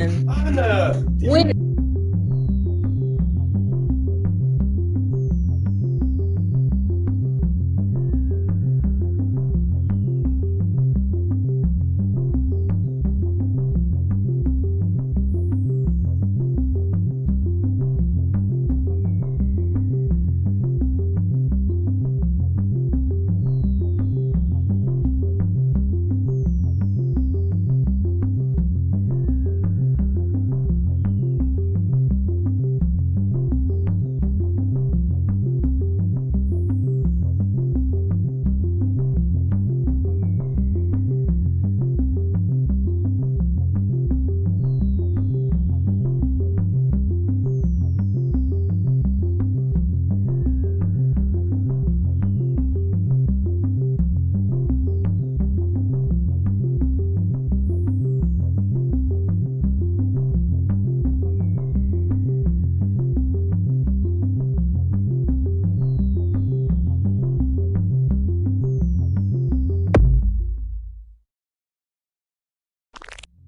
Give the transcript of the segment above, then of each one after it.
Anna! Wait.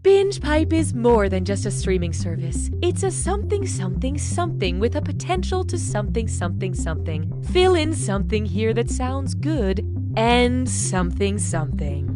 BingePipe is more than just a streaming service. It's a something something something with a potential to something something something. Fill in something here that sounds good and something something.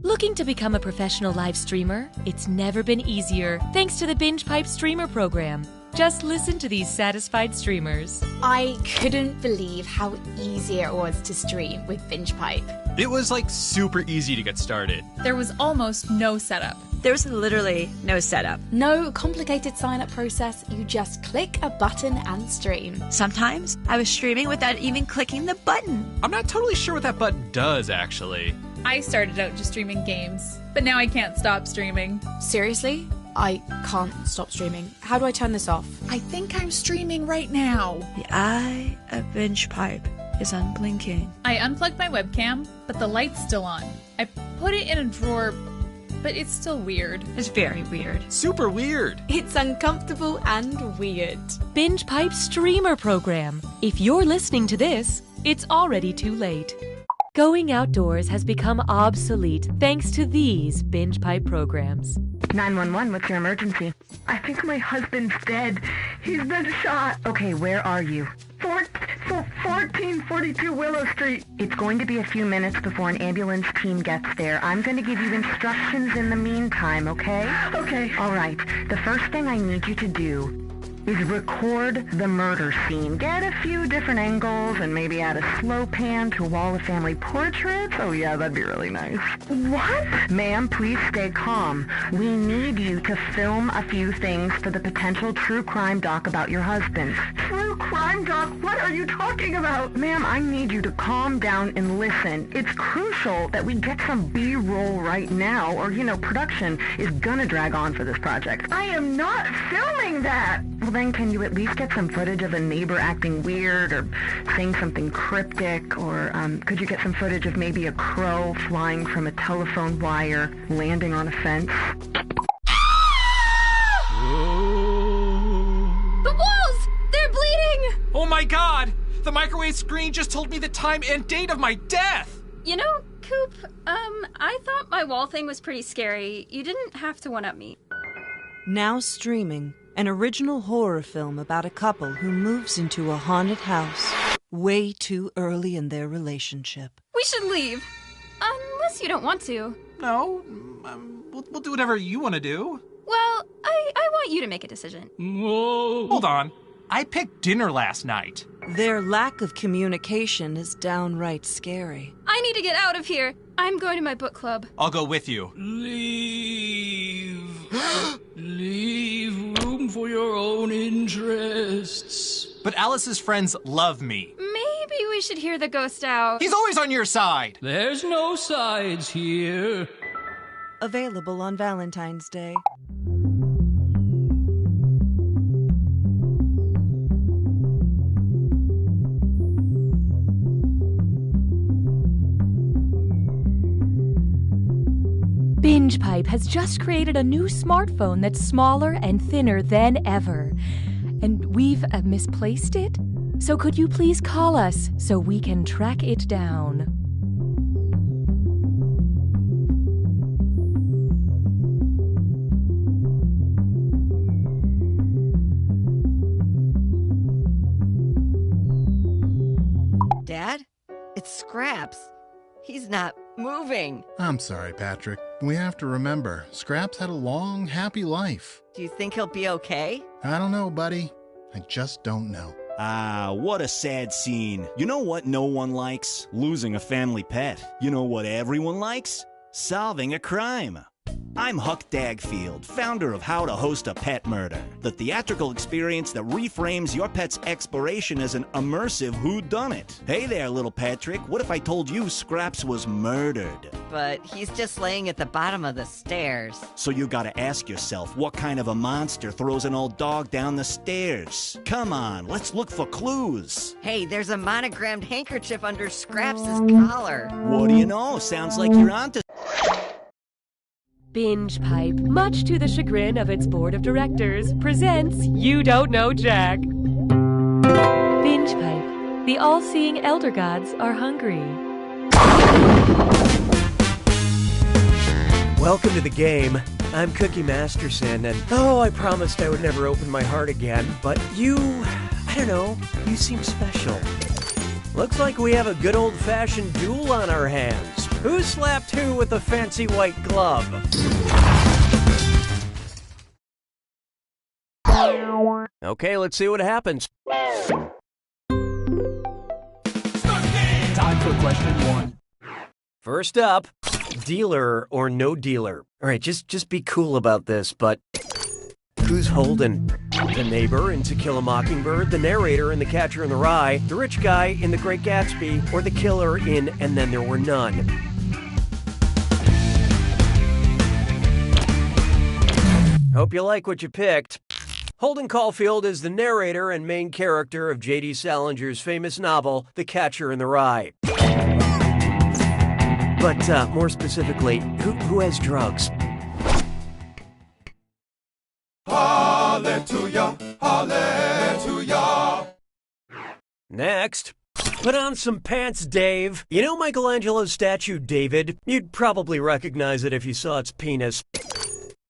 Looking to become a professional live streamer? It's never been easier thanks to the BingePipe streamer program. Just listen to these satisfied streamers. I couldn't believe how easy it was to stream with BingePipe. It was like super easy to get started. There was almost no setup. There was literally no setup. No complicated sign-up process, you just click a button and stream. Sometimes I was streaming without even clicking the button. I'm not totally sure what that button does, actually. I started out just streaming games, but now I can't stop streaming. Seriously? I can't stop streaming. How do I turn this off? I think I'm streaming right now. The eye of BingePipe is unblinking. I unplugged my webcam, but the light's still on. I put it in a drawer, but it's still weird. It's very weird. Super weird. It's uncomfortable and weird. BingePipe streamer program. If you're listening to this, it's already too late. Going outdoors has become obsolete thanks to these BingePipe programs. 911, what's your emergency? I think my husband's dead. He's been shot. Okay, where are you? 1442 Willow Street. It's going to be a few minutes before an ambulance team gets there. I'm going to give you instructions in the meantime, okay? Okay. All right. The first thing I need you to do is record the murder scene. Get a few different angles and maybe add a slow pan to a wall of family portraits. Oh yeah, that'd be really nice. What? Ma'am, please stay calm. We need you to film a few things for the potential true crime doc about your husband. True crime doc? What are you talking about? Ma'am, I need you to calm down and listen. It's crucial that we get some B-roll right now or, production is gonna drag on for this project. I am not filming that! Well, then can you at least get some footage of a neighbor acting weird or saying something cryptic? Or could you get some footage of maybe a crow flying from a telephone wire, landing on a fence? The walls! They're bleeding! Oh my god! The microwave screen just told me the time and date of my death! Coop, I thought my wall thing was pretty scary. You didn't have to one-up me. Now streaming, an original horror film about a couple who moves into a haunted house way too early in their relationship. We should leave. Unless you don't want to. No, we'll do whatever you want to do. Well, I want you to make a decision. Whoa. Hold on. I picked dinner last night. Their lack of communication is downright scary. I need to get out of here. I'm going to my book club. I'll go with you. Leave. Leave room for your own interests. But Alice's friends love me. Maybe we should hear the ghost out. He's always on your side. There's no sides here. Available on Valentine's Day. BingePipe has just created a new smartphone that's smaller and thinner than ever. And we've misplaced it? So could you please call us so we can track it down? Dad? It's Scraps. He's not moving. I'm sorry, Patrick. We have to remember, Scraps had a long, happy life. Do you think he'll be okay? I don't know, buddy. I just don't know. Ah, what a sad scene. You know what no one likes? Losing a family pet. You know what everyone likes? Solving a crime. I'm Huck Dagfield, founder of How to Host a Pet Murder, the theatrical experience that reframes your pet's exploration as an immersive whodunit. Hey there, little Patrick. What if I told you Scraps was murdered? But he's just laying at the bottom of the stairs. So you gotta ask yourself, what kind of a monster throws an old dog down the stairs? Come on, let's look for clues. Hey, there's a monogrammed handkerchief under Scraps' collar. What do you know? Sounds like you're onto... BingePipe, much to the chagrin of its board of directors, presents You Don't Know Jack. BingePipe, the all-seeing elder gods are hungry. Welcome to the game. I'm Cookie Masterson, and I promised I would never open my heart again, but you seem special. Looks like we have a good old-fashioned duel on our hands. Who slapped who with a fancy white glove? Okay, let's see what happens. Time for question 1. First up, dealer or no dealer. All right, just be cool about this, but who's Holden? The neighbor in To Kill a Mockingbird, the narrator in The Catcher in the Rye, the rich guy in The Great Gatsby, or the killer in And Then There Were None? Hope you like what you picked. Holden Caulfield is the narrator and main character of J.D. Salinger's famous novel, The Catcher in the Rye. But more specifically, who has drugs? Hallelujah, hallelujah. Next, put on some pants, Dave. You know Michelangelo's statue, David? You'd probably recognize it if you saw its penis.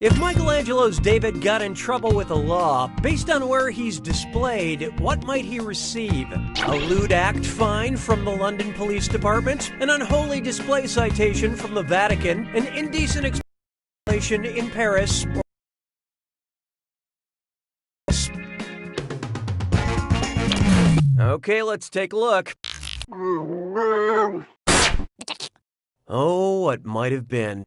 If Michelangelo's David got in trouble with the law, based on where he's displayed, what might he receive? A lewd act fine from the London Police Department? An unholy display citation from the Vatican? An indecent exploitation in Paris? Okay, let's take a look. Oh, what might have been.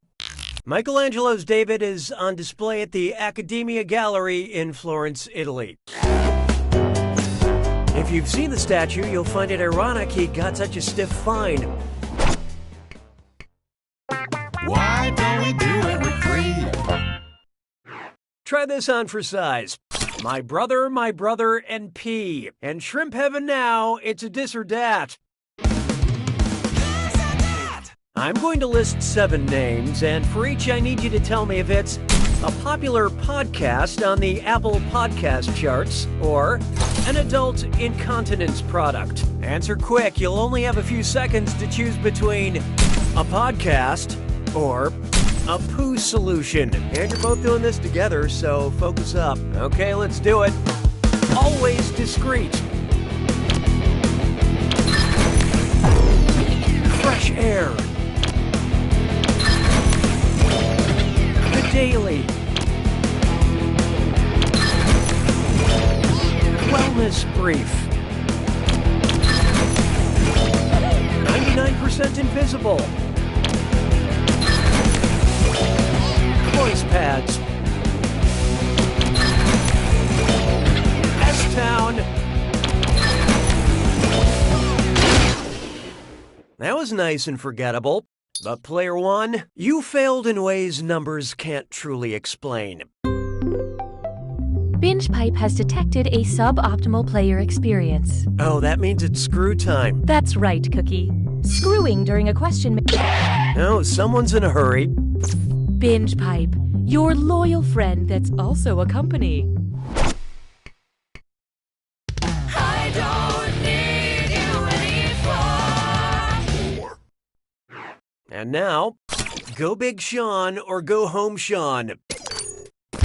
Michelangelo's David is on display at the Accademia Gallery in Florence, Italy. If you've seen the statue, you'll find it ironic he got such a stiff fine. Why don't we do it with 3? Try this on for size. My brother, and P. And Shrimp Heaven now, it's a dis or dat. I'm going to list 7 names, and for each I need you to tell me if it's a popular podcast on the Apple Podcast charts or an adult incontinence product. Answer quick, you'll only have a few seconds to choose between a podcast or a poo solution. And you're both doing this together, so focus up. Okay, let's do it. Always discreet. Fresh air. The Daily. Wellness Brief. 99% Invisible. Voice Pads. S-Town. That was nice and forgettable. But player 1, you failed in ways numbers can't truly explain. BingePipe has detected a suboptimal player experience. Oh, that means it's screw time. That's right, Cookie. Screwing during a question... Oh, someone's in a hurry. Binge Pipe, your loyal friend that's also a company. I don't need you anymore. And now, go Big Sean or go home Sean.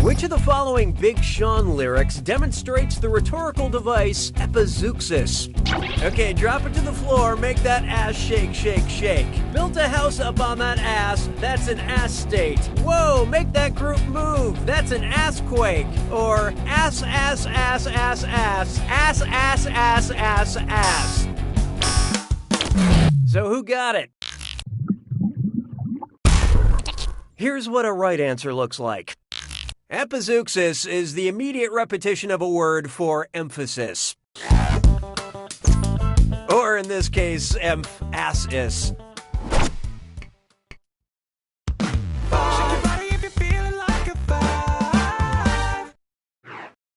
Which of the following Big Sean lyrics demonstrates the rhetorical device epizeuxis? Okay, drop it to the floor, make that ass shake, shake, shake. Built a house up on that ass, that's an ass state. Whoa, make that group move, that's an ass quake. Or ass, ass, ass, ass, ass, ass, ass, ass, ass, ass. So who got it? Here's what a right answer looks like. Epizeuxis is the immediate repetition of a word for emphasis. Or in this case, emphasis.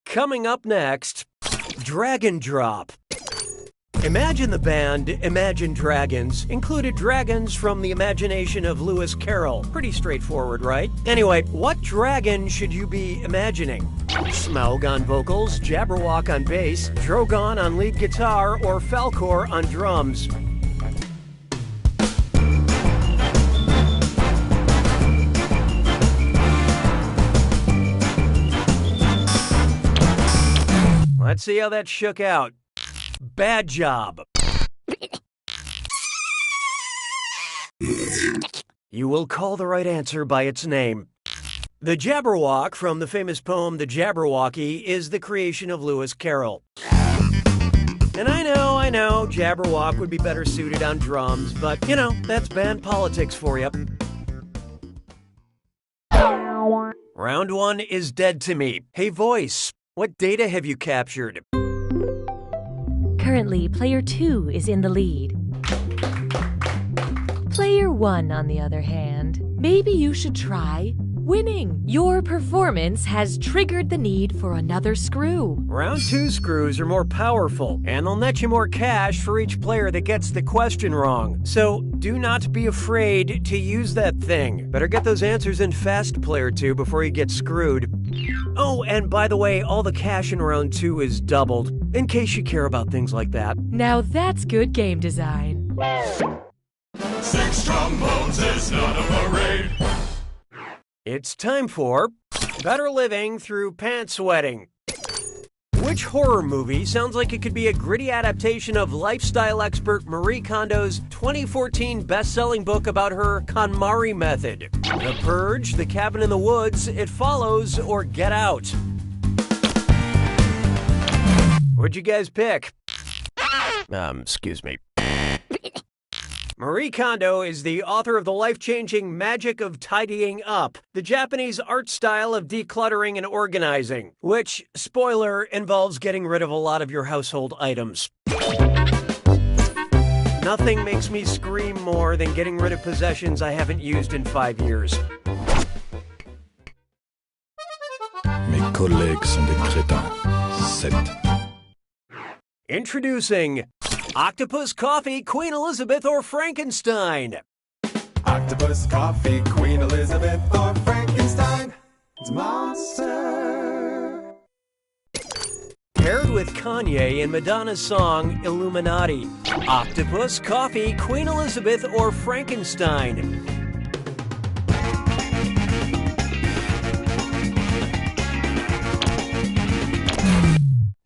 Coming up next, Dragon Drop. Imagine the band Imagine Dragons included dragons from the imagination of Lewis Carroll. Pretty straightforward, right? Anyway, what dragon should you be imagining? Smaug on vocals, Jabberwock on bass, Drogon on lead guitar, or Falkor on drums? Let's see how that shook out. Bad job. You will call the right answer by its name. The Jabberwock from the famous poem The Jabberwocky is the creation of Lewis Carroll. And I know, Jabberwock would be better suited on drums, but, that's band politics for you. Round 1 is dead to me. Hey, voice, what data have you captured? Currently, player 2 is in the lead. Player 1, on the other hand, maybe you should try winning. Your performance has triggered the need for another screw. Round 2 screws are more powerful, and they'll net you more cash for each player that gets the question wrong. So do not be afraid to use that thing. Better get those answers in fast, player 2, before you get screwed. Oh, and by the way, all the cash in round 2 is doubled, in case you care about things like that. Now that's good game design. 6 trombones is not a parade. It's time for Better Living Through Pants Sweating. Which horror movie sounds like it could be a gritty adaptation of lifestyle expert Marie Kondo's 2014 best-selling book about her KonMari method? The Purge, The Cabin in the Woods, It Follows, or Get Out? What'd you guys pick? Excuse me. Marie Kondo is the author of the life-changing Magic of Tidying Up, the Japanese art style of decluttering and organizing, which, spoiler, involves getting rid of a lot of your household items. Nothing makes me scream more than getting rid of possessions I haven't used in 5 years. Mes collègues sont des crétins. 7. Introducing Octopus Coffee, Queen Elizabeth, or Frankenstein. Octopus Coffee, Queen Elizabeth, or Frankenstein. It's monster. Paired with Kanye in Madonna's song Illuminati. Octopus Coffee, Queen Elizabeth, or Frankenstein.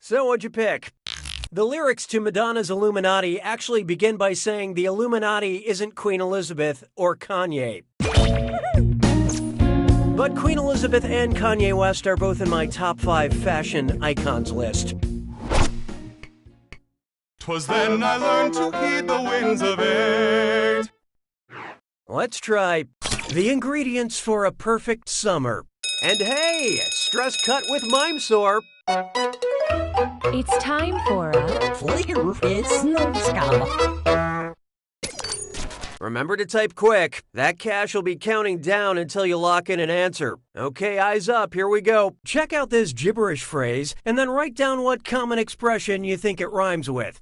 So what'd you pick? The lyrics to Madonna's Illuminati actually begin by saying the Illuminati isn't Queen Elizabeth or Kanye. But Queen Elizabeth and Kanye West are both in my top 5 fashion icons list. 'Twas then I learned to heed the winds of 8. Let's try the ingredients for a perfect summer. And hey, stress cut with Mimesore. It's time for a Remember to type quick. That cash will be counting down until you lock in an answer. Okay, eyes up, here we go. Check out this gibberish phrase and then write down what common expression you think it rhymes with.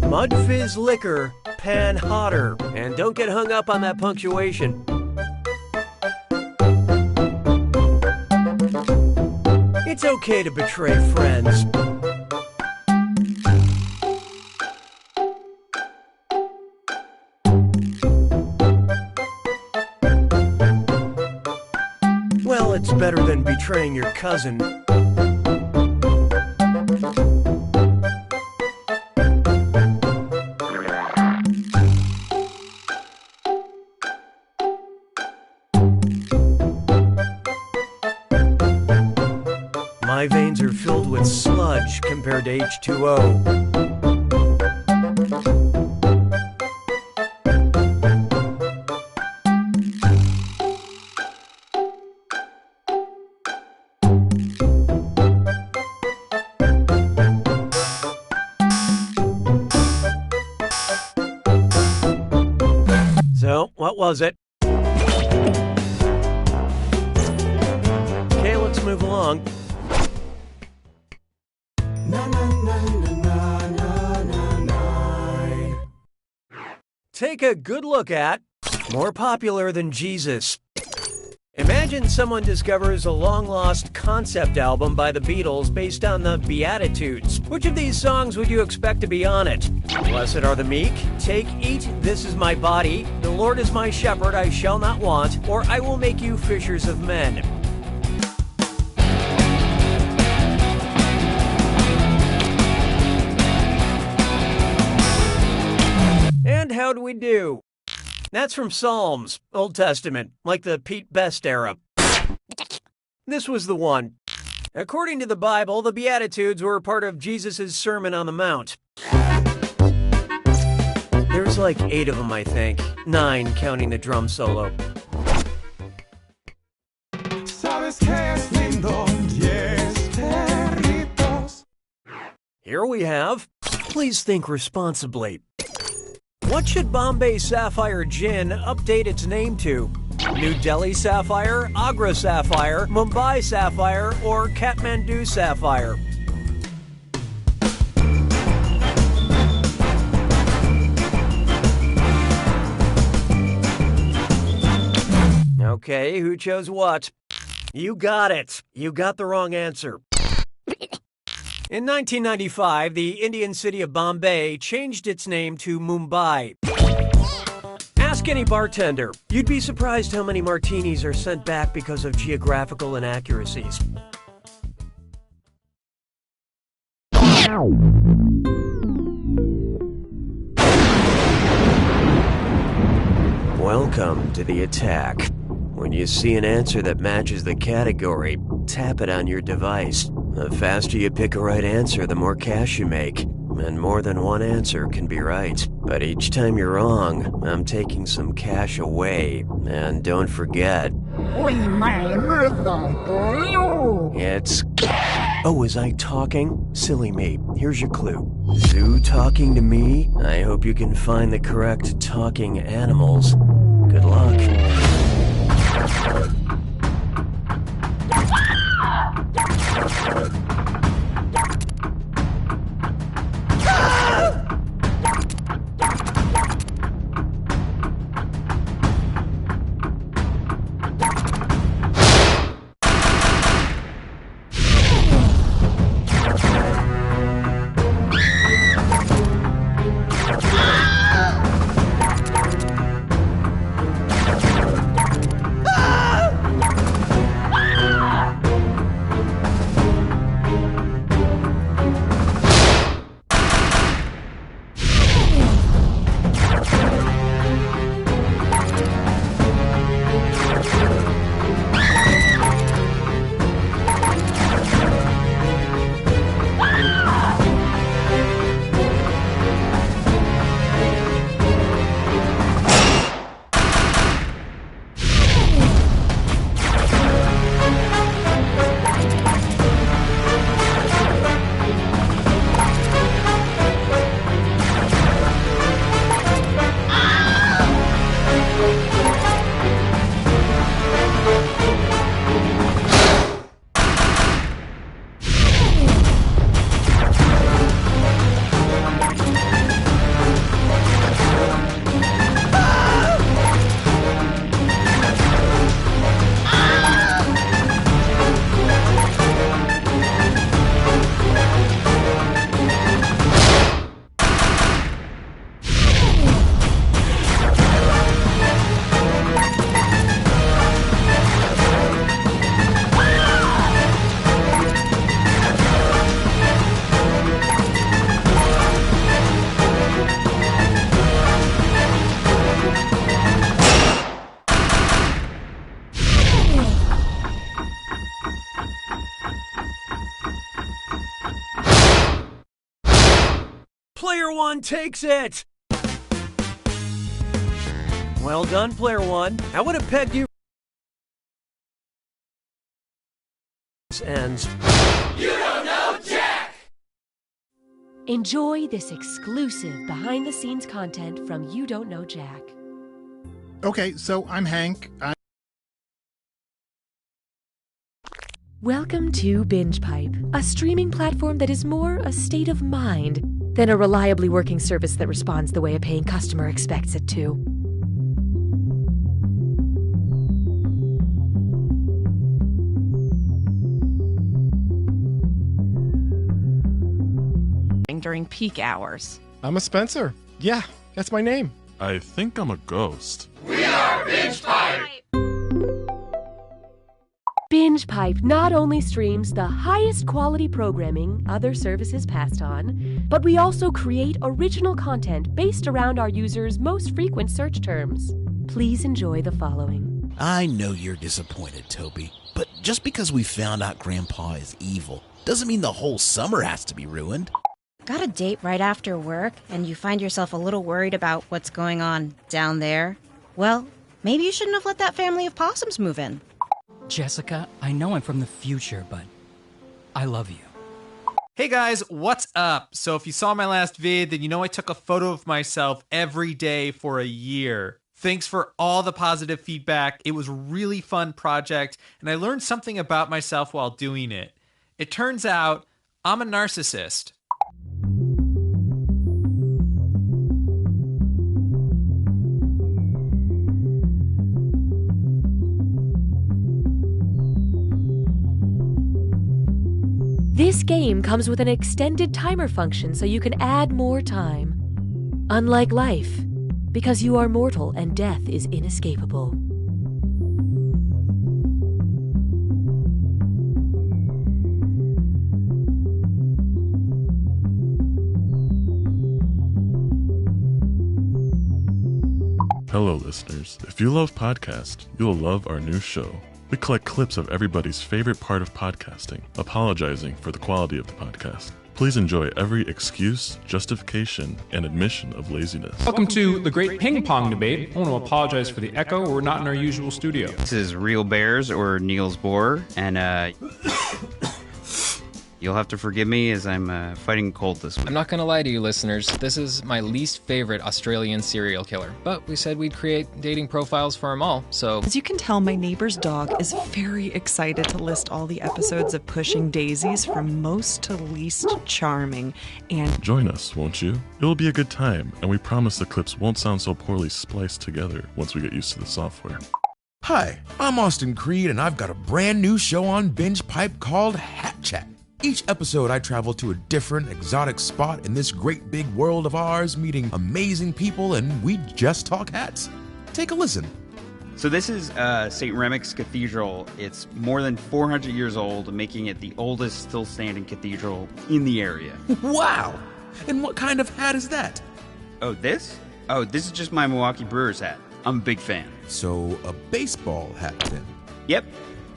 Mud fizz liquor, pan hotter. And don't get hung up on that punctuation. It's okay to betray friends. Well, it's better than betraying your cousin. My veins are filled with sludge compared to H2O. So, what was it? Okay, let's move along. Take a good look at more popular than Jesus. Imagine someone discovers a long-lost concept album by the Beatles based on the Beatitudes. Which of these songs would you expect to be on it? Blessed are the meek, Take, Eat, This is my body, The Lord is my shepherd, I shall not want, or I will make you fishers of men. And how'd we do? That's from Psalms, Old Testament, like the Pete Best era. This was the one. According to the Bible, the Beatitudes were part of Jesus' Sermon on the Mount. There's like 8 of them, I think. 9, counting the drum solo. Here we have, please think responsibly. What should Bombay Sapphire Gin update its name to? New Delhi Sapphire, Agra Sapphire, Mumbai Sapphire, or Kathmandu Sapphire? Okay, who chose what? You got it. You got the wrong answer. In 1995, the Indian city of Bombay changed its name to Mumbai. Ask any bartender. You'd be surprised how many martinis are sent back because of geographical inaccuracies. Welcome to the attack. When you see an answer that matches the category, tap it on your device. The faster you pick a right answer, the more cash you make. And more than one answer can be right. But each time you're wrong, I'm taking some cash away. And don't forget... It's... Oh, was I talking? Silly me. Here's your clue. Zoo talking to me? I hope you can find the correct talking animals. Good luck. Player one takes it! Well done, Player one. I would have pegged you. Ends. You don't know Jack! Enjoy this exclusive behind-the-scenes content from You Don't Know Jack. Okay, so I'm Hank. Welcome to Binge Pipe, a streaming platform that is more a state of mind than a reliably working service that responds the way a paying customer expects it to. During peak hours. I'm a Spencer. Yeah, that's my name. I think I'm a ghost. We are Binge Pipe! Binge Pipe not only streams the highest quality programming other services passed on, but we also create original content based around our users' most frequent search terms. Please enjoy the following. I know you're disappointed, Toby, but just because we found out Grandpa is evil doesn't mean the whole summer has to be ruined. Got a date right after work, and you find yourself a little worried about what's going on down there? Well, maybe you shouldn't have let that family of possums move in. Jessica, I know I'm from the future, but I love you. Hey guys, what's up? So if you saw my last vid, then you know I took a photo of myself every day for a year. Thanks for all the positive feedback. It was a really fun project, and I learned something about myself while doing it. It turns out I'm a narcissist. This game comes with an extended timer function so you can add more time. Unlike life, because you are mortal and death is inescapable. Hello, listeners. If you love podcasts, you'll love our new show. We collect clips of everybody's favorite part of podcasting, apologizing for the quality of the podcast. Please enjoy every excuse, justification, and admission of laziness. Welcome to the Great Ping Pong Debate. I want to apologize for the echo. We're not in our usual studio. This is Real Bears or Niels Bohr, and you'll have to forgive me as I'm fighting a cold this week. I'm not going to lie to you, listeners. This is my least favorite Australian serial killer. But we said we'd create dating profiles for them all, so... As you can tell, my neighbor's dog is very excited to list all the episodes of Pushing Daisies from most to least charming, and... Join us, won't you? It'll be a good time, and we promise the clips won't sound so poorly spliced together once we get used to the software. Hi, I'm Austin Creed, and I've got a brand new show on Binge Pipe called Hat Chat. Each episode, I travel to a different, exotic spot in this great big world of ours, meeting amazing people, and we just talk hats. Take a listen. So this is St. Remek's Cathedral. It's more than 400 years old, making it the oldest still standing cathedral in the area. Wow! And what kind of hat is that? Oh, this? Oh, this is just my Milwaukee Brewers hat. I'm a big fan. So, a baseball hat then? Yep.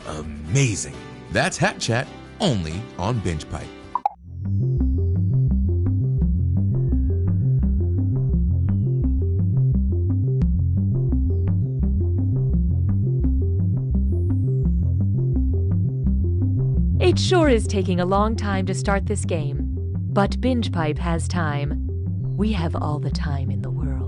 Amazing. That's Hat Chat, only on Binge Pipe. It sure is taking a long time to start this game, but Binge Pipe has time. We have all the time in the world.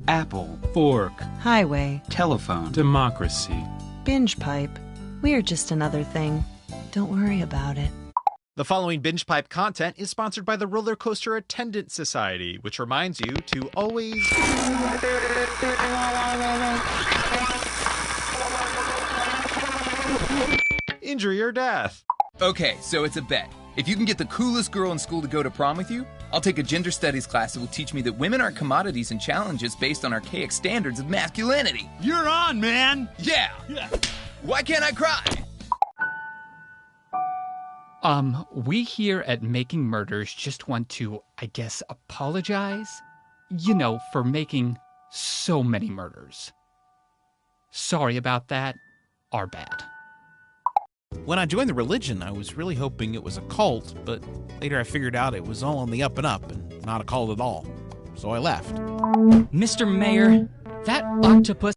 Apple, fork, Highway, telephone, democracy, Binge Pipe. We're just another thing. Don't worry about it. The following Binge Pipe content is sponsored by the Roller Coaster Attendant Society, which reminds you to always... injury or death. Okay, so it's a bet. If you can get the coolest girl in school to go to prom with you, I'll take a gender studies class that will teach me that women aren't commodities and challenges based on archaic standards of masculinity. You're on, man! Yeah! Why can't I cry? We here at Making Murders just want to, I guess, apologize for making so many murders. Sorry about that. Our bad. When I joined the religion, I was really hoping it was a cult, but later I figured out it was all on the up and up and not a cult at all. So I left. Mr. Mayor, that octopus...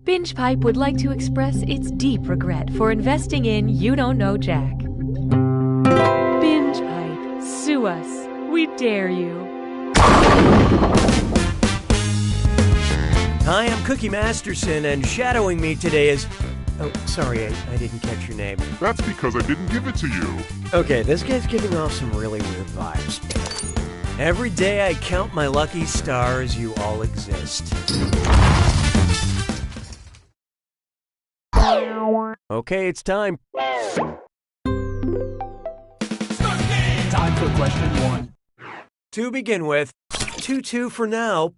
Binge Pipe would like to express its deep regret for investing in You Don't Know Jack. Binge Pipe, sue us. We dare you. Hi, I'm Cookie Masterson, and shadowing me today is... Oh, sorry, I didn't catch your name. That's because I didn't give it to you. Okay, this guy's giving off some really weird vibes. Every day I count my lucky stars, you all exist. Okay, it's time. Time for question 1. To begin with, 2-2 for now.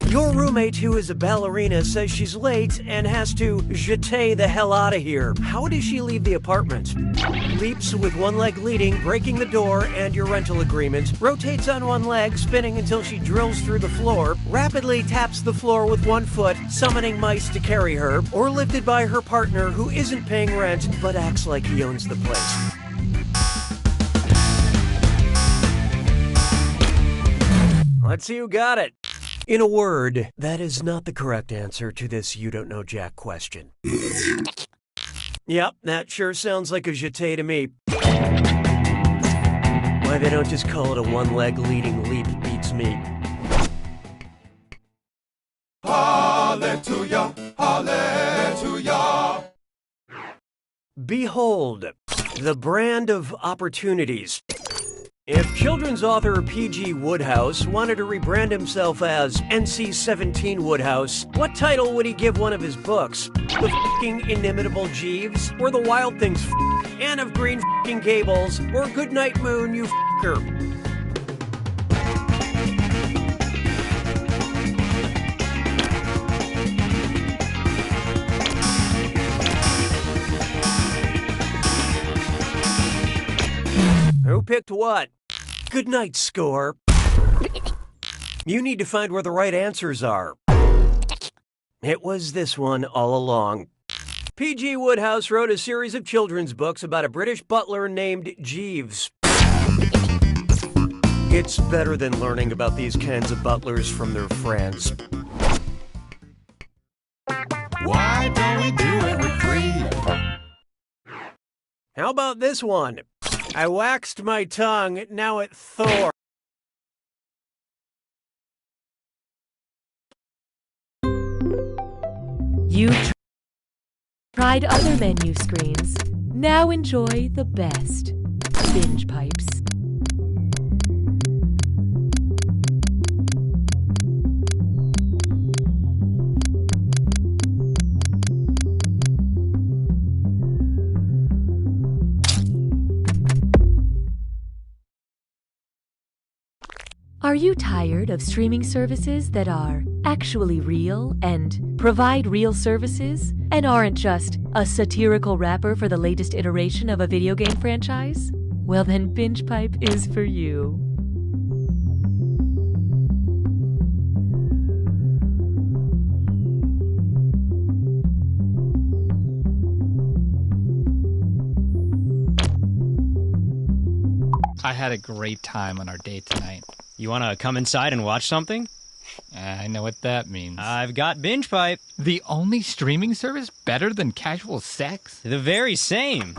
Your roommate, who is a ballerina, says she's late and has to jeter the hell out of here. How does she leave the apartment? Leaps with one leg leading, breaking the door and your rental agreement, rotates on one leg, spinning until she drills through the floor, rapidly taps the floor with one foot, summoning mice to carry her, or lifted by her partner who isn't paying rent but acts like he owns the place. Let's see who got it. In a word, that is not the correct answer to this You Don't Know Jack question. Yep, that sure sounds like a jeté to me. Why they don't just call it a one-leg leading leap beats me. Hallelujah, hallelujah. Behold, the brand of opportunities. If children's author P.G. Wodehouse wanted to rebrand himself as NC-17 Wodehouse, what title would he give one of his books? The f***ing Inimitable Jeeves? Or The Wild Things f***? Anne of Green f***ing Gables? Or Goodnight Moon, you f***er? Who picked what? Good night, score. You need to find where the right answers are. It was this one all along. P.G. Wodehouse wrote a series of children's books about a British butler named Jeeves. It's better than learning about these kinds of butlers from their friends. Why don't we do it for free? How about this one? I waxed my tongue, now it Thor. You tried other menu screens. Now enjoy the best. Binge Pipes. Are you tired of streaming services that are actually real and provide real services and aren't just a satirical wrapper for the latest iteration of a video game franchise? Well, then Binge Pipe is for you. I had a great time on our date tonight. You want to come inside and watch something? I know what that means. I've got Binge Pipe. The only streaming service better than casual sex? The very same.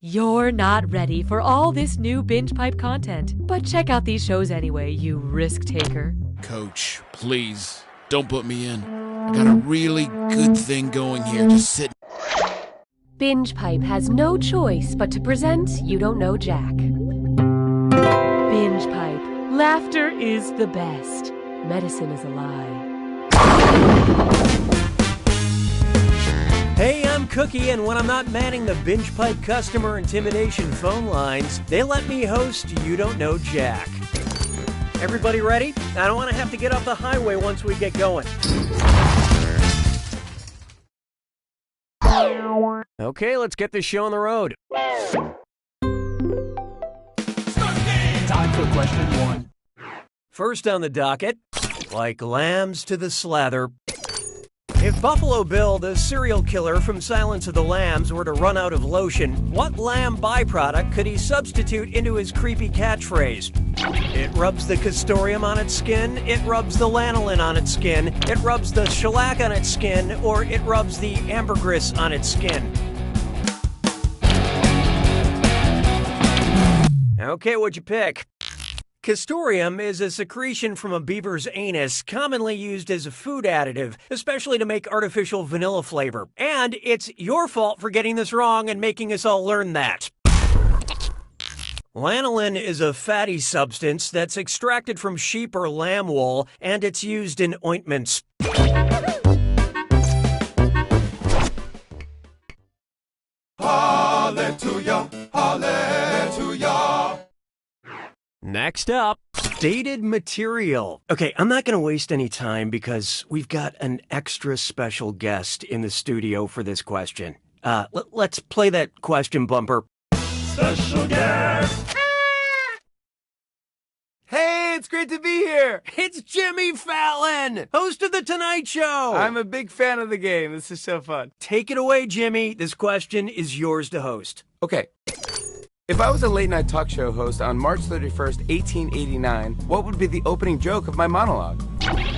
You're not ready for all this new Binge Pipe content, but check out these shows anyway, you risk taker. Coach, please, don't put me in. I got a really good thing going here. Just sit. Binge Pipe has no choice but to present You Don't Know Jack. Binge Pipe. Laughter is the best. Medicine is a lie. Hey, I'm Cookie, and when I'm not manning the Binge Pipe customer intimidation phone lines, they let me host You Don't Know Jack. Everybody ready? I don't want to have to get off the highway once we get going. Okay, let's get this show on the road. Time for question 1. First on the docket, like lambs to the slather. If Buffalo Bill, the serial killer from Silence of the Lambs, were to run out of lotion, what lamb byproduct could he substitute into his creepy catchphrase? It rubs the castoreum on its skin, it rubs the lanolin on its skin, it rubs the shellac on its skin, or it rubs the ambergris on its skin. Okay, what'd you pick? Castoreum is a secretion from a beaver's anus, commonly used as a food additive, especially to make artificial vanilla flavor. And it's your fault for getting this wrong and making us all learn that. Lanolin is a fatty substance that's extracted from sheep or lamb wool, and it's used in ointments. Hallelujah, hallelujah. Next up, dated material. Okay, I'm not going to waste any time because we've got an extra special guest in the studio for this question. Let's play that question bumper. Special guest. Hey, it's great to be here. It's Jimmy Fallon, host of The Tonight Show. I'm a big fan of the game. This is so fun. Take it away, Jimmy. This question is yours to host. Okay. If I was a late-night talk show host on March 31st, 1889, what would be the opening joke of my monologue?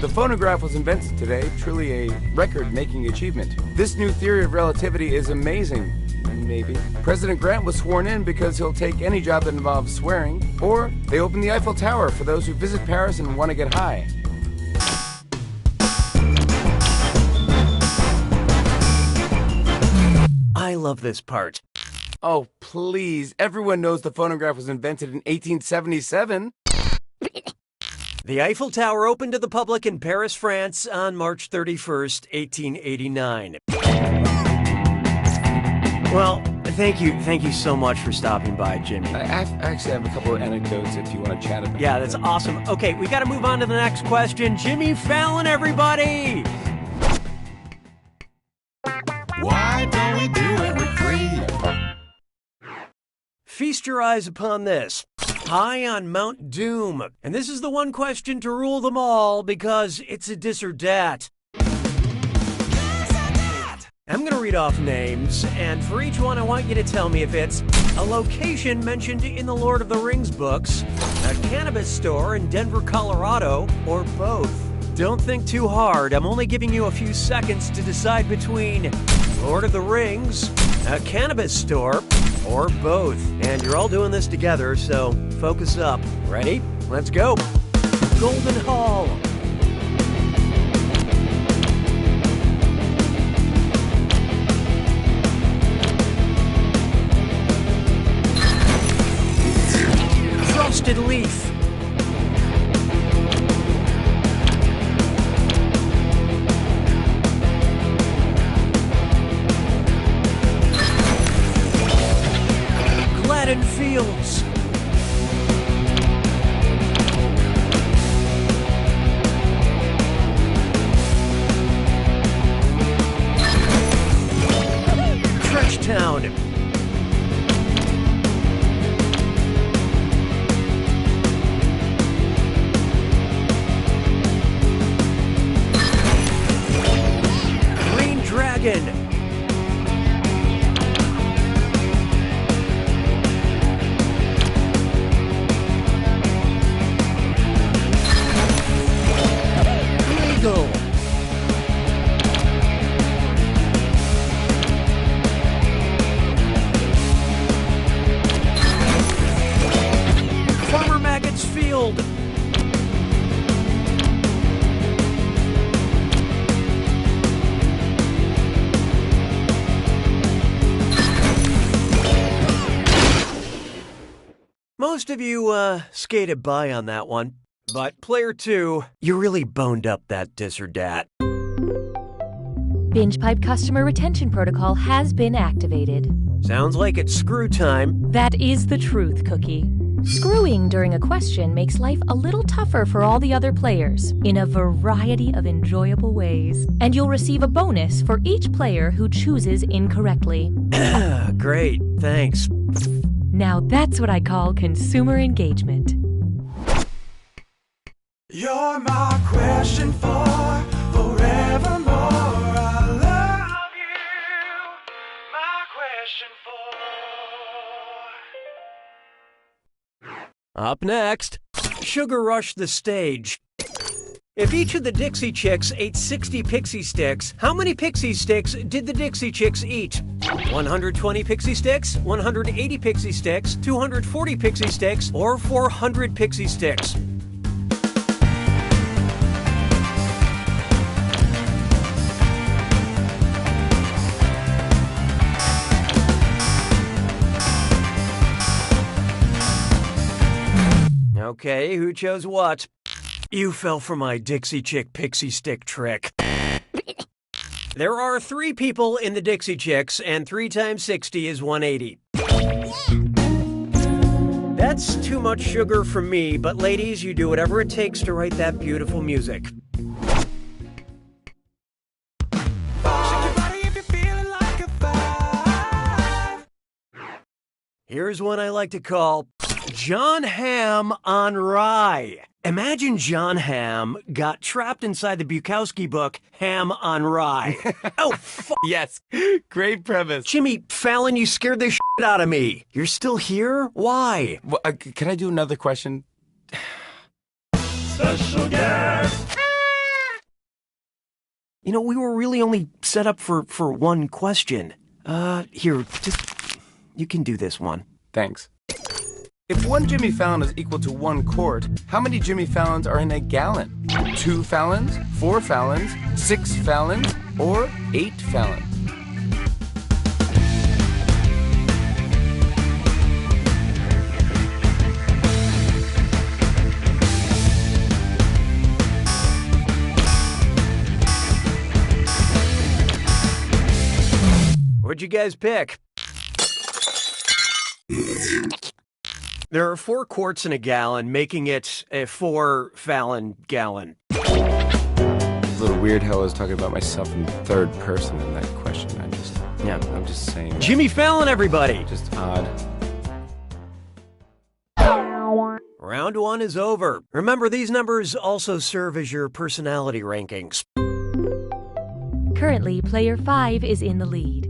The phonograph was invented today, truly a record-making achievement. This new theory of relativity is amazing. Maybe. President Grant was sworn in because he'll take any job that involves swearing. Or they opened the Eiffel Tower for those who visit Paris and want to get high. I love this part. Oh, please. Everyone knows the phonograph was invented in 1877. The Eiffel Tower opened to the public in Paris, France on March 31st, 1889. Well, thank you so much for stopping by, Jimmy. I actually have a couple of anecdotes if you want to chat about. Yeah, that's awesome. Okay, we got to move on to the next question. Jimmy Fallon, everybody! Why don't we do it with free? Feast your eyes upon this. High on Mount Doom. And this is the one question to rule them all because it's a dis or dat. I'm going to read off names, and for each one I want you to tell me if it's a location mentioned in the Lord of the Rings books, a cannabis store in Denver, Colorado, or both. Don't think too hard. I'm only giving you a few seconds to decide between Lord of the Rings, a cannabis store, or both. And you're all doing this together, so focus up. Ready? Let's go. Golden Hall. Frosted Leaf. Gladden Fields. Trenchtown. Green Dragon. Eagle. Farmer Maggot's Field. Most of you skated by on that one, but player 2, you really boned up that dis or dat. BingePipe customer retention protocol has been activated. Sounds like it's screw time. That is the truth, Cookie. Screwing during a question makes life a little tougher for all the other players in a variety of enjoyable ways. And you'll receive a bonus for each player who chooses incorrectly. Great, thanks. Now that's what I call consumer engagement. You're my question for forevermore. I love you, my question for. Up next, Sugar Rush the Stage. If each of the Dixie Chicks ate 60 Pixie Sticks, how many Pixie Sticks did the Dixie Chicks eat? 120 Pixie Sticks, 180 Pixie Sticks, 240 Pixie Sticks, or 400 Pixie Sticks? Okay, who chose what? You fell for my Dixie Chick Pixie Stick trick. There are 3 people in the Dixie Chicks, and 3 times 60 is 180. That's too much sugar for me, but ladies, you do whatever it takes to write that beautiful music. Here's one I like to call John Hamm on Rye. Imagine John Hamm got trapped inside the Bukowski book, Ham on Rye. Oh, yes. Great premise. Jimmy Fallon, you scared the shit out of me. You're still here? Why? Well, can I do another question? Special guest. You know, we were really only set up for one question. Here, you can do this one. Thanks. If 1 Jimmy Fallon is equal to 1 quart, how many Jimmy Fallons are in a gallon? 2 Fallons, 4 Fallons, 6 Fallons, or 8 Fallons? What'd you guys pick? There are 4 quarts in a gallon, making it a 4 Fallon gallon. It's a little weird how I was talking about myself in third person in that question. I'm just saying. Jimmy Fallon, everybody! Just odd. Round 1 is over. Remember, these numbers also serve as your personality rankings. Currently, player 5 is in the lead.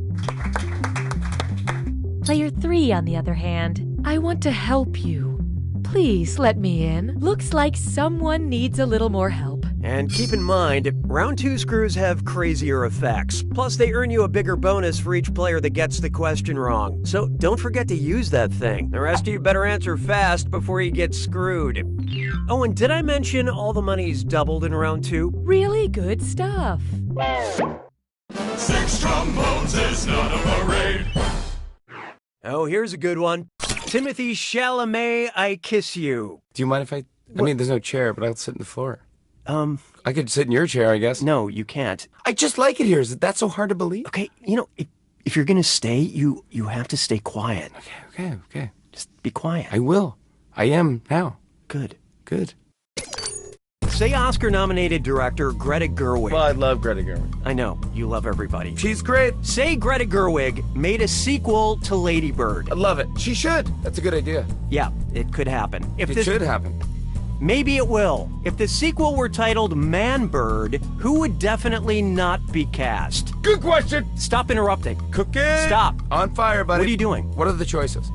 Player 3, on the other hand, I want to help you. Please let me in. Looks like someone needs a little more help. And keep in mind, round 2 screws have crazier effects. Plus, they earn you a bigger bonus for each player that gets the question wrong. So don't forget to use that thing. The rest of you better answer fast before you get screwed. Oh, and did I mention all the money's doubled in round 2? Really good stuff. 6 trombones is not a parade. Oh, here's a good one. Timothy Chalamet, I kiss you. Do you mind if I mean, there's no chair, but I'll sit on the floor. I could sit in your chair, I guess. No, you can't. I just like it here. Is that so hard to believe? Okay, you know, if you're gonna stay, you have to stay quiet. Okay. Just be quiet. I will. I am now. Good. Say Oscar-nominated director Greta Gerwig. Well, I love Greta Gerwig. I know, you love everybody. She's great. Say Greta Gerwig made a sequel to Lady Bird. I love it. She should. That's a good idea. Yeah, it could happen. It should happen. Maybe it will. If the sequel were titled Man Bird, who would definitely not be cast? Good question. Stop interrupting. Cooking. Stop. On fire, buddy. What are you doing? What are the choices?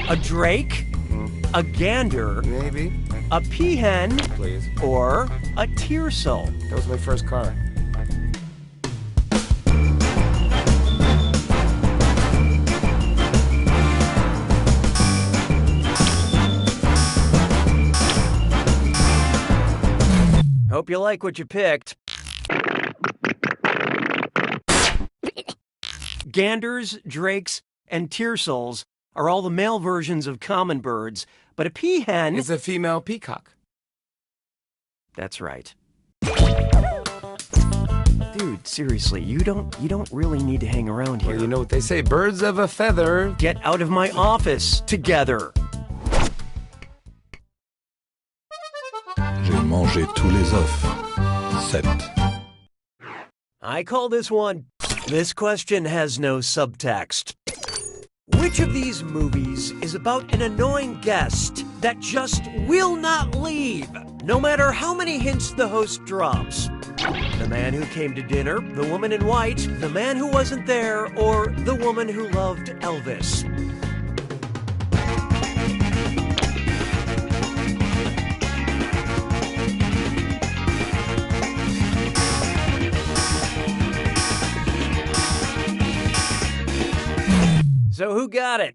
A drake, a gander, maybe, a peahen, please, or a tiercel. That was my first car. Hope you like what you picked. Ganders, drakes, and tiercels are all the male versions of common birds, but a peahen is a female peacock. That's right. Dude, seriously, you don't really need to hang around here. Well, you know what they say, birds of a feather. Get out of my office together. J'ai mangé tous les œufs. 7. I call this one, this question has no subtext. Which of these movies is about an annoying guest that just will not leave? no matter how many hints the host drops. The Man Who Came to Dinner, The Woman in White, The Man Who Wasn't There, or The Woman Who Loved Elvis. So who got it?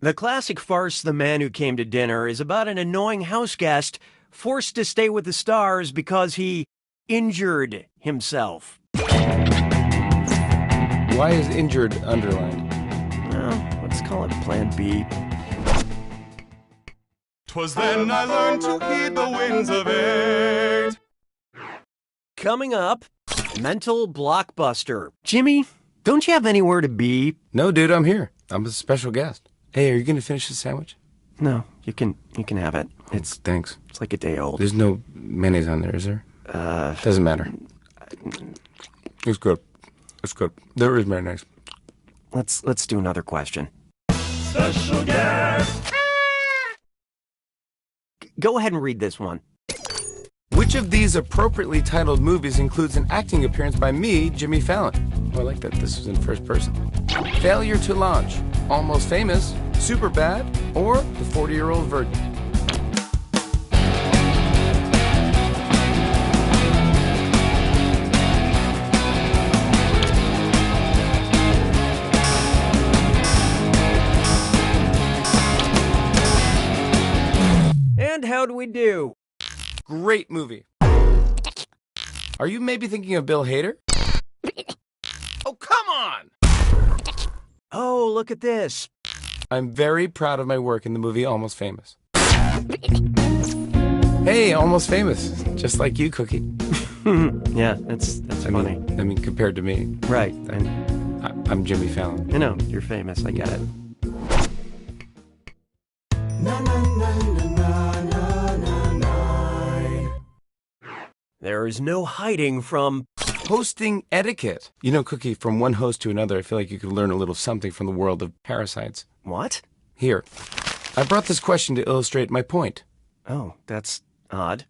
The classic farce The Man Who Came to Dinner is about an annoying house guest forced to stay with the stars because he injured himself. Why is injured underlined? Well, let's call it Plan B. 'Twas then I learned to heed the winds of age. Coming up, mental blockbuster. Jimmy, don't you have anywhere to be? No, dude, I'm here. I'm a special guest. Hey, are you gonna finish the sandwich? No, you can have it. Thanks. It's like a day old. There's no mayonnaise on there, is there? Doesn't matter. It's good. It's good. There is mayonnaise. Let's do another question. Special guest. Go ahead and read this one. Which of these appropriately titled movies includes an acting appearance by me, Jimmy Fallon? Oh, I like that this was in first person. Failure to Launch, Almost Famous, Superbad, or The 40-Year-Old Virgin? And how do we do? Great movie. Are you maybe thinking of Bill Hader? Oh, come on! Oh, look at this. I'm very proud of my work in the movie Almost Famous. Hey, Almost Famous. Just like you, Cookie. Yeah, that's funny. I mean, compared to me. Right. I'm Jimmy Fallon. I know, you're famous. I get it. There is no hiding from hosting etiquette. You know, Cookie, from one host to another, I feel like you could learn a little something from the world of parasites. What? Here. I brought this question to illustrate my point. Oh, that's odd.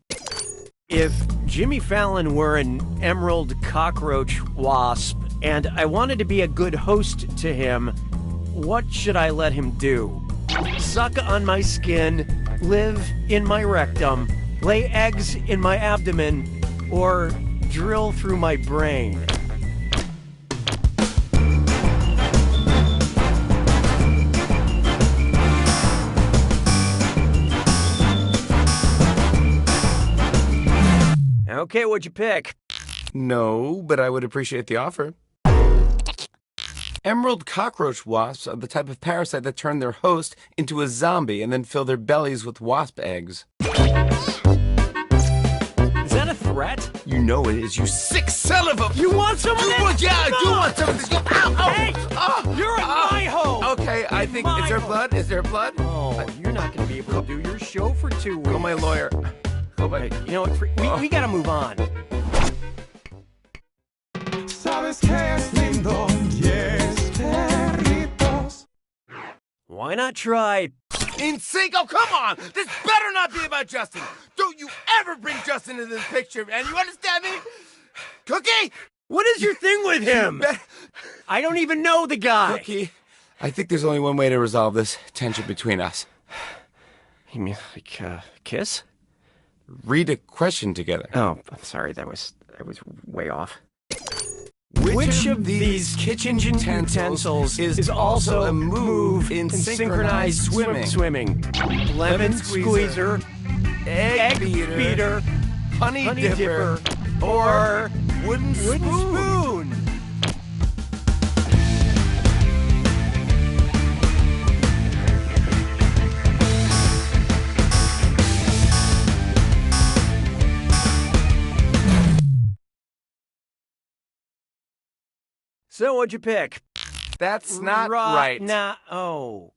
If Jimmy Fallon were an emerald cockroach wasp, and I wanted to be a good host to him, what should I let him do? Suck on my skin, live in my rectum, lay eggs in my abdomen, or drill through my brain? Okay, what'd you pick? No, but I would appreciate the offer. Emerald cockroach wasps are the type of parasite that turn their host into a zombie and then fill their bellies with wasp eggs. Is that a threat? You know it is, you sick son of a... You want some of this? Yeah, I do want some of this. Ow, ow. Hey, you're in my home. Okay, I think... Is there blood? Is there blood? Oh, you're not going to be able to do your show for 2 weeks. Call my lawyer. Hey, you know what? We got to move on. Sabes que es lindo, yes, perritos. Why not try... In sync? Oh, come on! This better not be about Justin! Don't you ever bring Justin into this picture, man! You understand me? Cookie! What is your thing with him? I don't even know the guy. Cookie, I think there's only one way to resolve this tension between us. You mean like kiss? Read a question together. Oh, I'm sorry. That was way off. Which of these kitchen utensils is also a move in synchronized swimming? Lemon squeezer, egg beater, honey dipper, or wooden spoon? So what'd you pick? That's not right. Oh.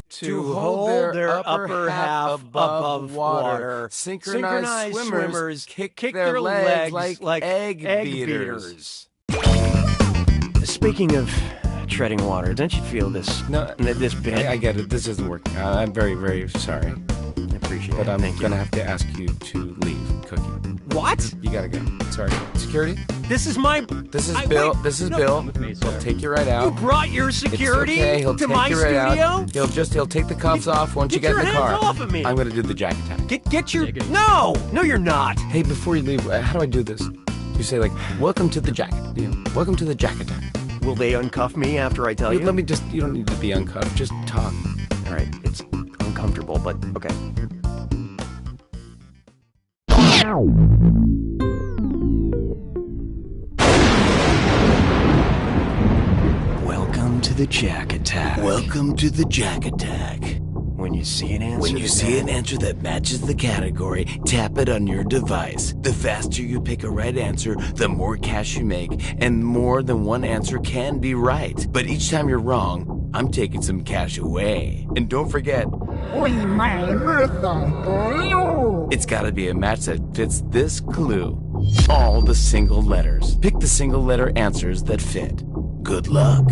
To hold their upper half above water. Synchronized swimmers kick their legs like egg beaters. Speaking of treading water, don't you feel this? No, this bit? I get it. This isn't working. I'm very, very sorry. I appreciate but I'm gonna have to ask you to leave, Cookie. What? You gotta go. Sorry. Security? This is my... This is Bill. wait, this is no. Bill. He'll take you right out. You brought your security it's okay. He'll to take my you right studio? Out. He'll take the cuffs off once you get in the your car. hands off of me. I'm gonna do the jack attack. Get your... No, you're not. Hey, before you leave, how do I do this? You say like, "Welcome to the jack." Welcome to the jack attack. Will they uncuff me after I tell you? Let me just. You don't need to be uncuffed. Just talk. All right. It's uncomfortable, but okay. Welcome to the Jack Attack. Welcome to the Jack Attack. When you see an answer, When you see an answer that matches the category, tap it on your device. The faster you pick a right answer, the more cash you make, and more than one answer can be right. But each time you're wrong, I'm taking some cash away. And don't forget, it's gotta be a match that fits this clue. All the single letters. Pick the single letter answers that fit. Good luck.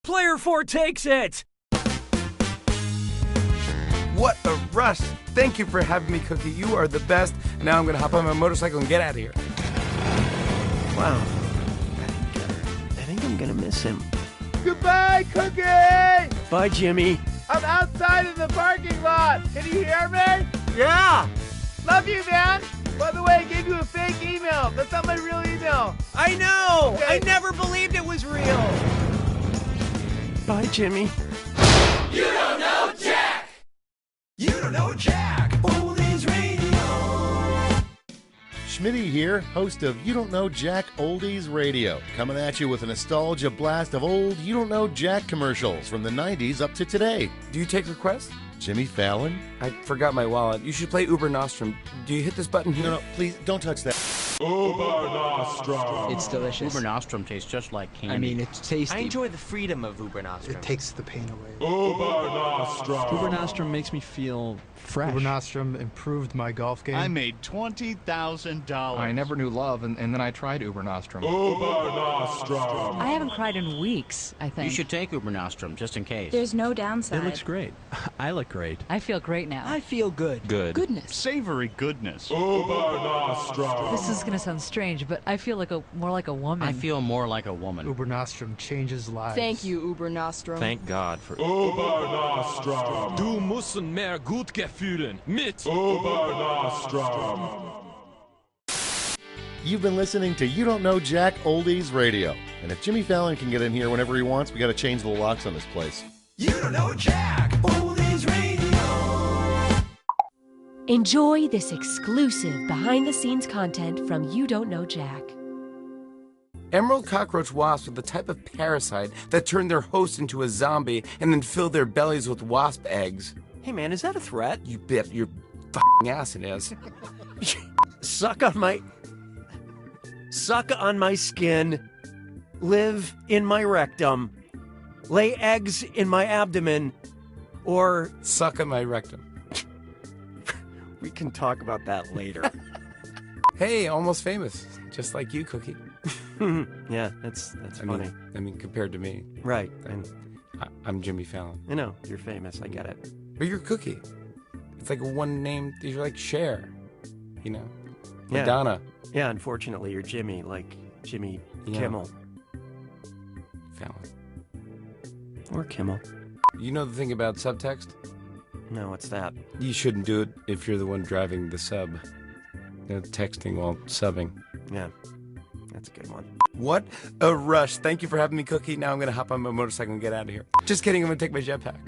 Player 4 takes it! What a rush! Thank you for having me, Cookie. You are the best. Now I'm gonna hop on my motorcycle and get out of here. Wow. I think I'm gonna miss him. Goodbye, Cookie! Bye, Jimmy. I'm outside in the parking lot. Can you hear me? Yeah! Love you, man. By the way, I gave you a fake email. That's not my real email. I know! Okay. I never believed it was real! Bye, Jimmy. You don't know Jack! You don't know Jack! Oldies Radio! Schmitty here, host of You Don't Know Jack Oldies Radio, coming at you with a nostalgia blast of old You Don't Know Jack commercials from the 90s up to today. Do you take requests? Jimmy Fallon? I forgot my wallet. You should play Uber Nostrum. Do you hit this button here? No, please, don't touch that. Uber Nostrum. It's delicious. Uber Nostrum tastes just like candy. I mean, it's tasty. I enjoy the freedom of Uber Nostrum. It takes the pain away. Uber Nostrum. Uber Nostrum makes me feel fresh. Uber Nostrum improved my golf game. I made $20,000. I never knew love, and then I tried Uber Nostrum. Uber Nostrum. I haven't cried in weeks, I think. You should take Uber Nostrum, just in case. There's no downside. It looks great. I look great. I feel great now. I feel good. Good. Goodness. Savory goodness. Uber Nostrum. This is going to sound strange, but I feel like more like a woman. I feel more like a woman. Uber Nostrum changes lives. Thank you, Uber Nostrum. Thank God for Uber Nostrum. Du musst mehr gut gefühlen mit Uber Nostrum. You've been listening to You Don't Know Jack Oldies Radio. And if Jimmy Fallon can get in here whenever he wants, we got to change the locks on this place. You don't know Jack Oldies Radio. Enjoy this exclusive behind-the-scenes content from You Don't Know Jack. Emerald cockroach wasps are the type of parasite that turn their host into a zombie and then fill their bellies with wasp eggs. Hey man, is that a threat? You bet your f***ing ass it is. Suck on my skin, live in my rectum, lay eggs in my abdomen, or suck on my rectum. We can talk about that later. Hey, almost famous, just like you, Cookie. Yeah, that's funny. I mean, compared to me. Right. And I'm Jimmy Fallon. I know, you're famous, I get it. But you're Cookie. It's like one name, you're like Cher, you know? Yeah. Madonna. Yeah, unfortunately, you're Jimmy, like Jimmy Kimmel. Fallon. Or Kimmel. You know the thing about subtext? No, what's that? You shouldn't do it if you're the one driving the sub. You know, texting while subbing. Yeah, that's a good one. What a rush. Thank you for having me, Cookie. Now I'm going to hop on my motorcycle and get out of here. Just kidding, I'm going to take my jetpack.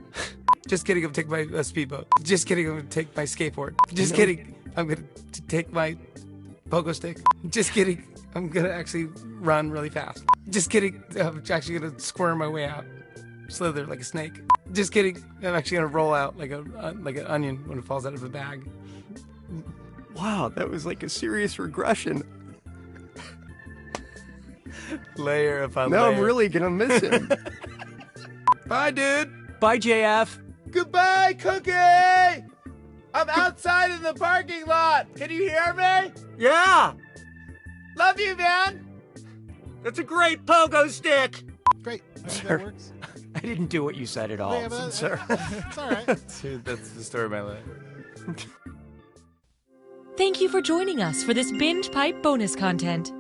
Just kidding, I'm going to take my speedboat. Just kidding, I'm going to take my skateboard. Just kidding, I'm going to take my pogo stick. Just kidding, I'm going to actually run really fast. Just kidding, I'm actually going to squirm my way out. Slither like a snake. Just kidding, I'm actually going to roll out like an onion when it falls out of the bag. Wow, that was like a serious regression. Layer upon now layer. I'm really gonna miss him. Bye, dude. Bye, JF. Goodbye, Cookie. I'm outside in the parking lot. Can you hear me? Yeah. Love you, man. That's a great pogo stick. Great. I think Sir, that works. I didn't do what you said at all, Yeah, but sir. It's all right. Dude, that's the story of my life. Thank you for joining us for this Binge Pipe bonus content.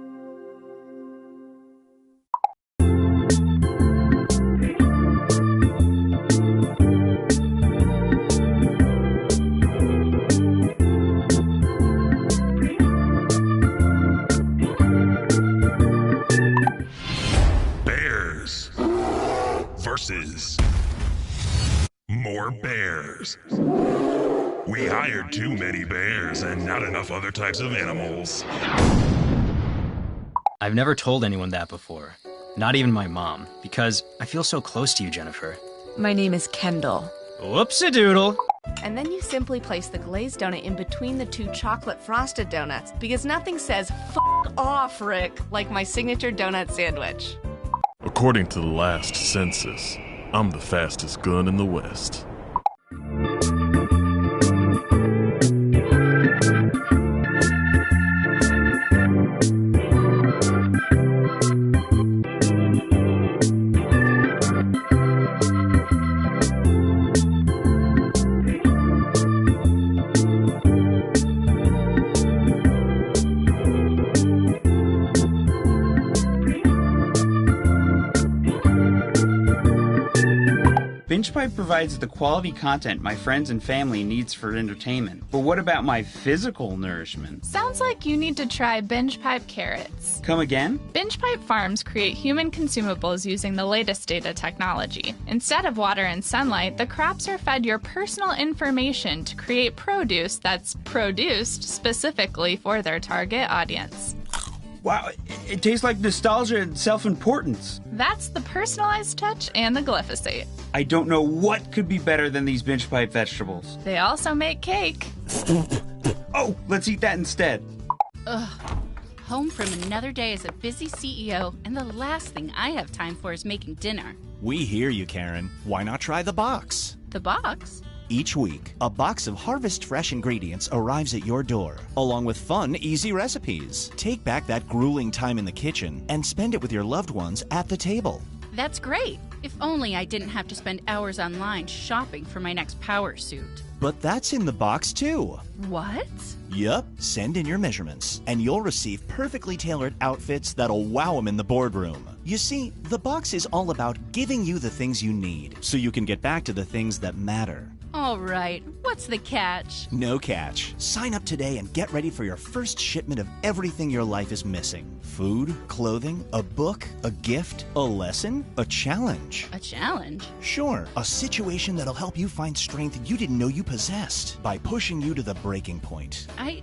Bears versus more bears. We hired too many bears and not enough other types of animals. I've never told anyone that before. Not even my mom, because I feel so close to you, Jennifer. My name is Kendall. Whoopsie-doodle. And then you simply place the glazed donut in between the two chocolate frosted donuts, because nothing says "F off, Rick" like my signature donut sandwich. According to the last census, I'm the fastest gun in the West. BingePipe provides the quality content my friends and family needs for entertainment. But what about my physical nourishment? Sounds like you need to try BingePipe carrots. Come again? BingePipe farms create human consumables using the latest data technology. Instead of water and sunlight, the crops are fed your personal information to create produce that's produced specifically for their target audience. Wow, it tastes like nostalgia and self-importance. That's the personalized touch and the glyphosate. I don't know what could be better than these BingePipe vegetables. They also make cake. Oh, let's eat that instead. Ugh. Home from another day as a busy CEO, and the last thing I have time for is making dinner. We hear you, Karen. Why not try the box? The box? Each week, a box of Harvest Fresh ingredients arrives at your door, along with fun, easy recipes. Take back that grueling time in the kitchen and spend it with your loved ones at the table. That's great. If only I didn't have to spend hours online shopping for my next power suit. But that's in the box too. What? Yup, send in your measurements, and you'll receive perfectly tailored outfits that'll wow them in the boardroom. You see, the box is all about giving you the things you need, so you can get back to the things that matter. All right, what's the catch? No catch. Sign up today and get ready for your first shipment of everything your life is missing. Food, clothing, a book, a gift, a lesson, a challenge. A challenge? Sure, a situation that'll help you find strength you didn't know you possessed by pushing you to the breaking point. I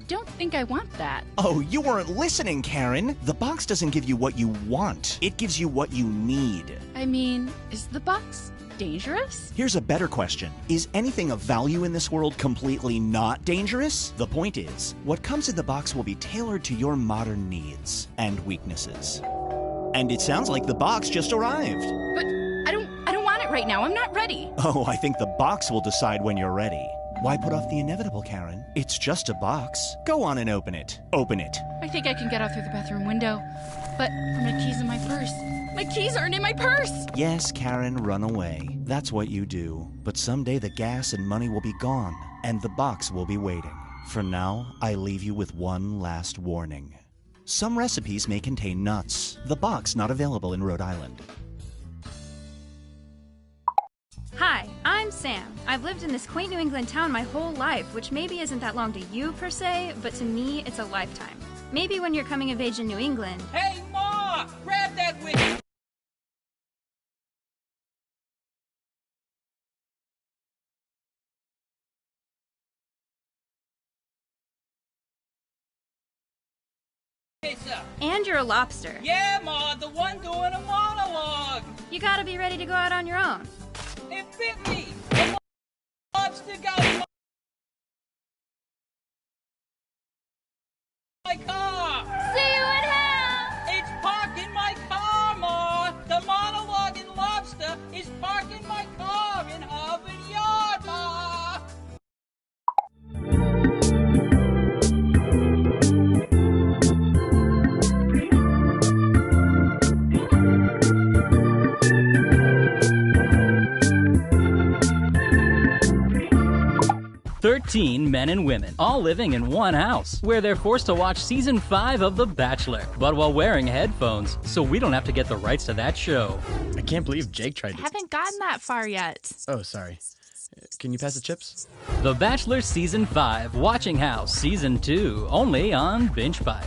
don't think I want that. Oh, you weren't listening, Karen. The box doesn't give you what you want. It gives you what you need. I mean, is the box dangerous? Here's a better question. Is anything of value in this world completely not dangerous? The point is, what comes in the box will be tailored to your modern needs and weaknesses. And it sounds like the box just arrived. But I don't want it right now. I'm not ready. Oh, I think the box will decide when you're ready. Why put off the inevitable, Karen? It's just a box. Go on and open it. Open it. I think I can get out through the bathroom window. But my keys in my purse. My keys aren't in my purse! Yes, Karen, run away. That's what you do. But someday the gas and money will be gone, and the box will be waiting. For now, I leave you with one last warning. Some recipes may contain nuts. The box not available in Rhode Island. Hi, I'm Sam. I've lived in this quaint New England town my whole life, which maybe isn't that long to you per se, but to me, it's a lifetime. Maybe when you're coming of age in New England. Hey, Ma! Grab that wig! And you're a lobster. Yeah, Ma, the one doing a monologue. You gotta be ready to go out on your own. It bit me. The lobster got my car. See you in hell. It's parked in my car, Ma. The monologue in Lobster is parked in my car in Harvard Yard, Ma. 13 men and women, all living in one house, where they're forced to watch season 5 of The Bachelor, but while wearing headphones, so we don't have to get the rights to that show. I can't believe Jake tried to... Haven't gotten that far yet. Oh, sorry. Can you pass the chips? The Bachelor Season 5, Watching House Season 2, only on Binge Pipe.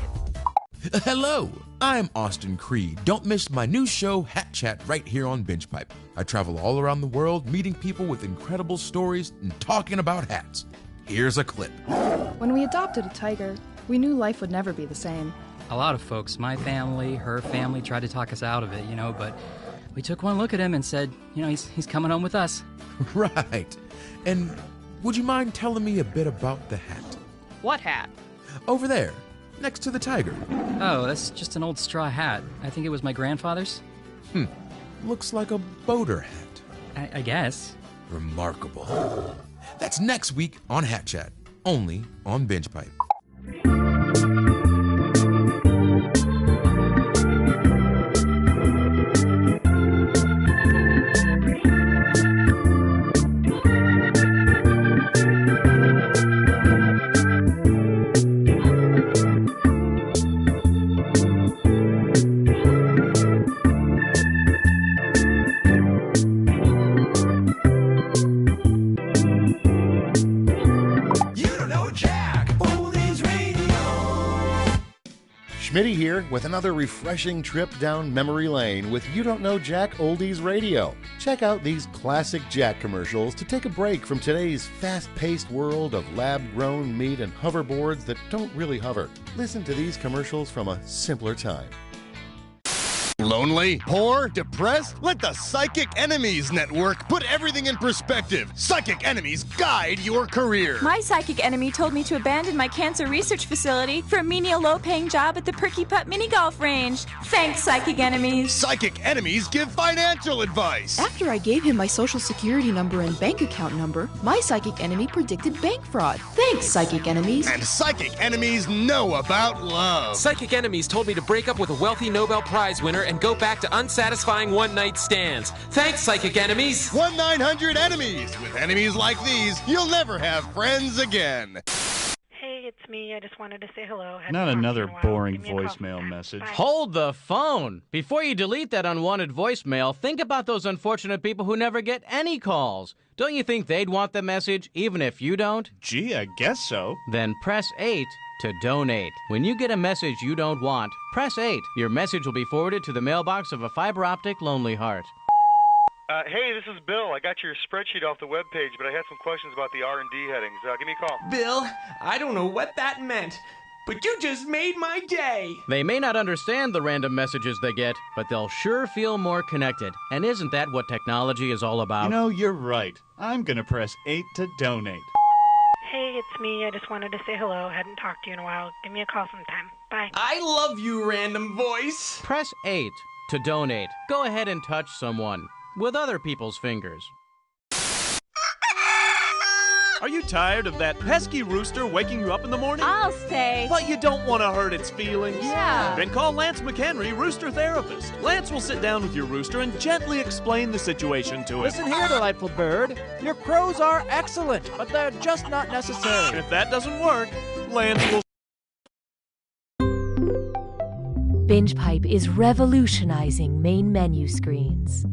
Hello, I'm Austin Creed. Don't miss my new show, Hat Chat, right here on Binge Pipe. I travel all around the world, meeting people with incredible stories and talking about hats. Here's a clip. When we adopted a tiger, we knew life would never be the same. A lot of folks, my family, her family, tried to talk us out of it, but we took one look at him and said, he's coming home with us. Right. And would you mind telling me a bit about the hat? What hat? Over there, next to the tiger. Oh, that's just an old straw hat. I think it was my grandfather's. Looks like a boater hat. I guess. Remarkable. That's next week on Hat Chat, only on Binge Pipe. Schmitty here with another refreshing trip down memory lane with You Don't Know Jack Oldies Radio. Check out these classic Jack commercials to take a break from today's fast-paced world of lab-grown meat and hoverboards that don't really hover. Listen to these commercials from a simpler time. Lonely? Poor? Depressed? Let the Psychic Enemies Network put everything in perspective. Psychic Enemies guide your career. My psychic enemy told me to abandon my cancer research facility for a menial low-paying job at the Perky Putt mini golf range. Thanks, Psychic Enemies. Psychic Enemies give financial advice. After I gave him my social security number and bank account number, my psychic enemy predicted bank fraud. Thanks, Psychic Enemies. And Psychic Enemies know about love. Psychic Enemies told me to break up with a wealthy Nobel Prize winner and go back to unsatisfying one-night stands. Thanks, Psychic Enemies. 1-900-ENEMIES. With enemies like these, you'll never have friends again. Hey, it's me. I just wanted to say hello. Hadn't Not talked to another you in a while. boring Give me a call voicemail sometime. message. Bye. Hold the phone. Before you delete that unwanted voicemail, think about those unfortunate people who never get any calls. Don't you think they'd want the message, even if you don't? Gee, I guess so. Then press 8 to donate. When you get a message you don't want, press 8. Your message will be forwarded to the mailbox of a fiber optic Lonely Heart. Hey, this is Bill. I got your spreadsheet off the webpage, but I had some questions about the R&D headings. Give me a call. Bill, I don't know what that meant, but you just made my day. They may not understand the random messages they get, but they'll sure feel more connected. And isn't that what technology is all about? You know, you're right. I'm gonna press 8 to donate. Hey, it's me. I just wanted to say hello. Hadn't talked to you in a while. Give me a call sometime. Bye. I love you, random voice. Press 8 to donate. Go ahead and touch someone with other people's fingers. Are you tired of that pesky rooster waking you up in the morning? I'll stay. But you don't want to hurt its feelings? Yeah. Then call Lance McHenry, Rooster Therapist. Lance will sit down with your rooster and gently explain the situation to him. Listen here, delightful bird. Your crows are excellent, but they're just not necessary. If that doesn't work, Lance will... Binge Pipe is revolutionizing main menu screens.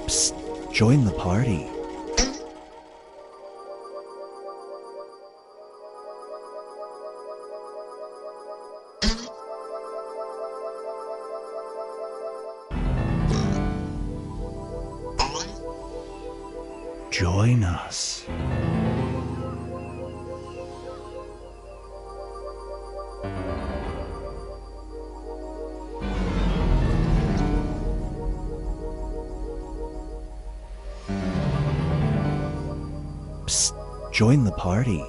Psst, join the party. Join us. Psst, join the party.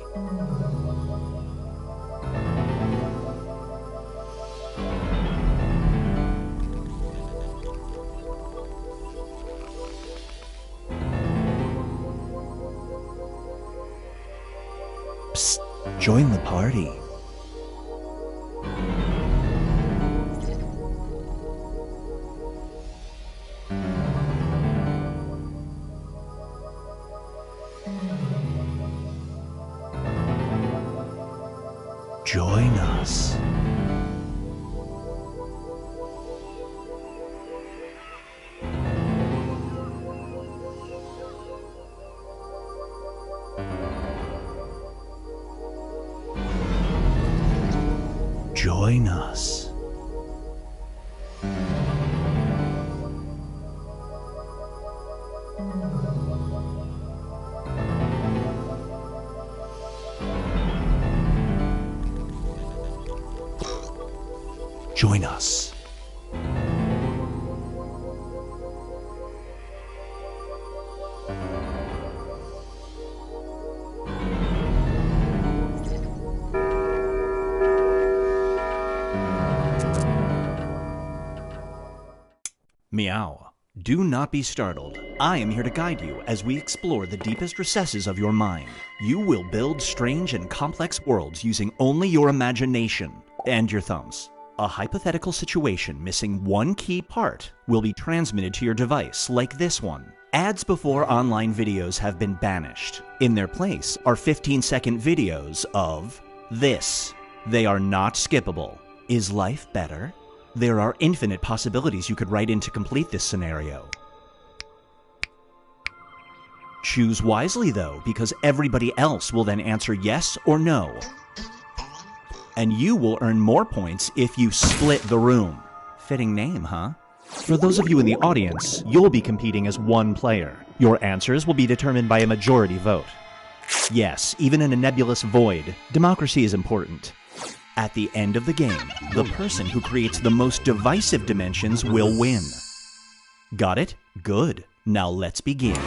Psst, join the party. Join us. Join us. Join us. Meow. Do not be startled. I am here to guide you as we explore the deepest recesses of your mind. You will build strange and complex worlds using only your imagination and your thumbs. A hypothetical situation missing one key part will be transmitted to your device, like this one. Ads before online videos have been banished. In their place are 15-second videos of this. They are not skippable. Is life better? There are infinite possibilities you could write in to complete this scenario. Choose wisely, though, because everybody else will then answer yes or no. And you will earn more points if you split the room. Fitting name, huh? For those of you in the audience, you'll be competing as one player. Your answers will be determined by a majority vote. Yes, even in a nebulous void, democracy is important. At the end of the game, the person who creates the most divisive dimensions will win. Got it? Good. Now let's begin.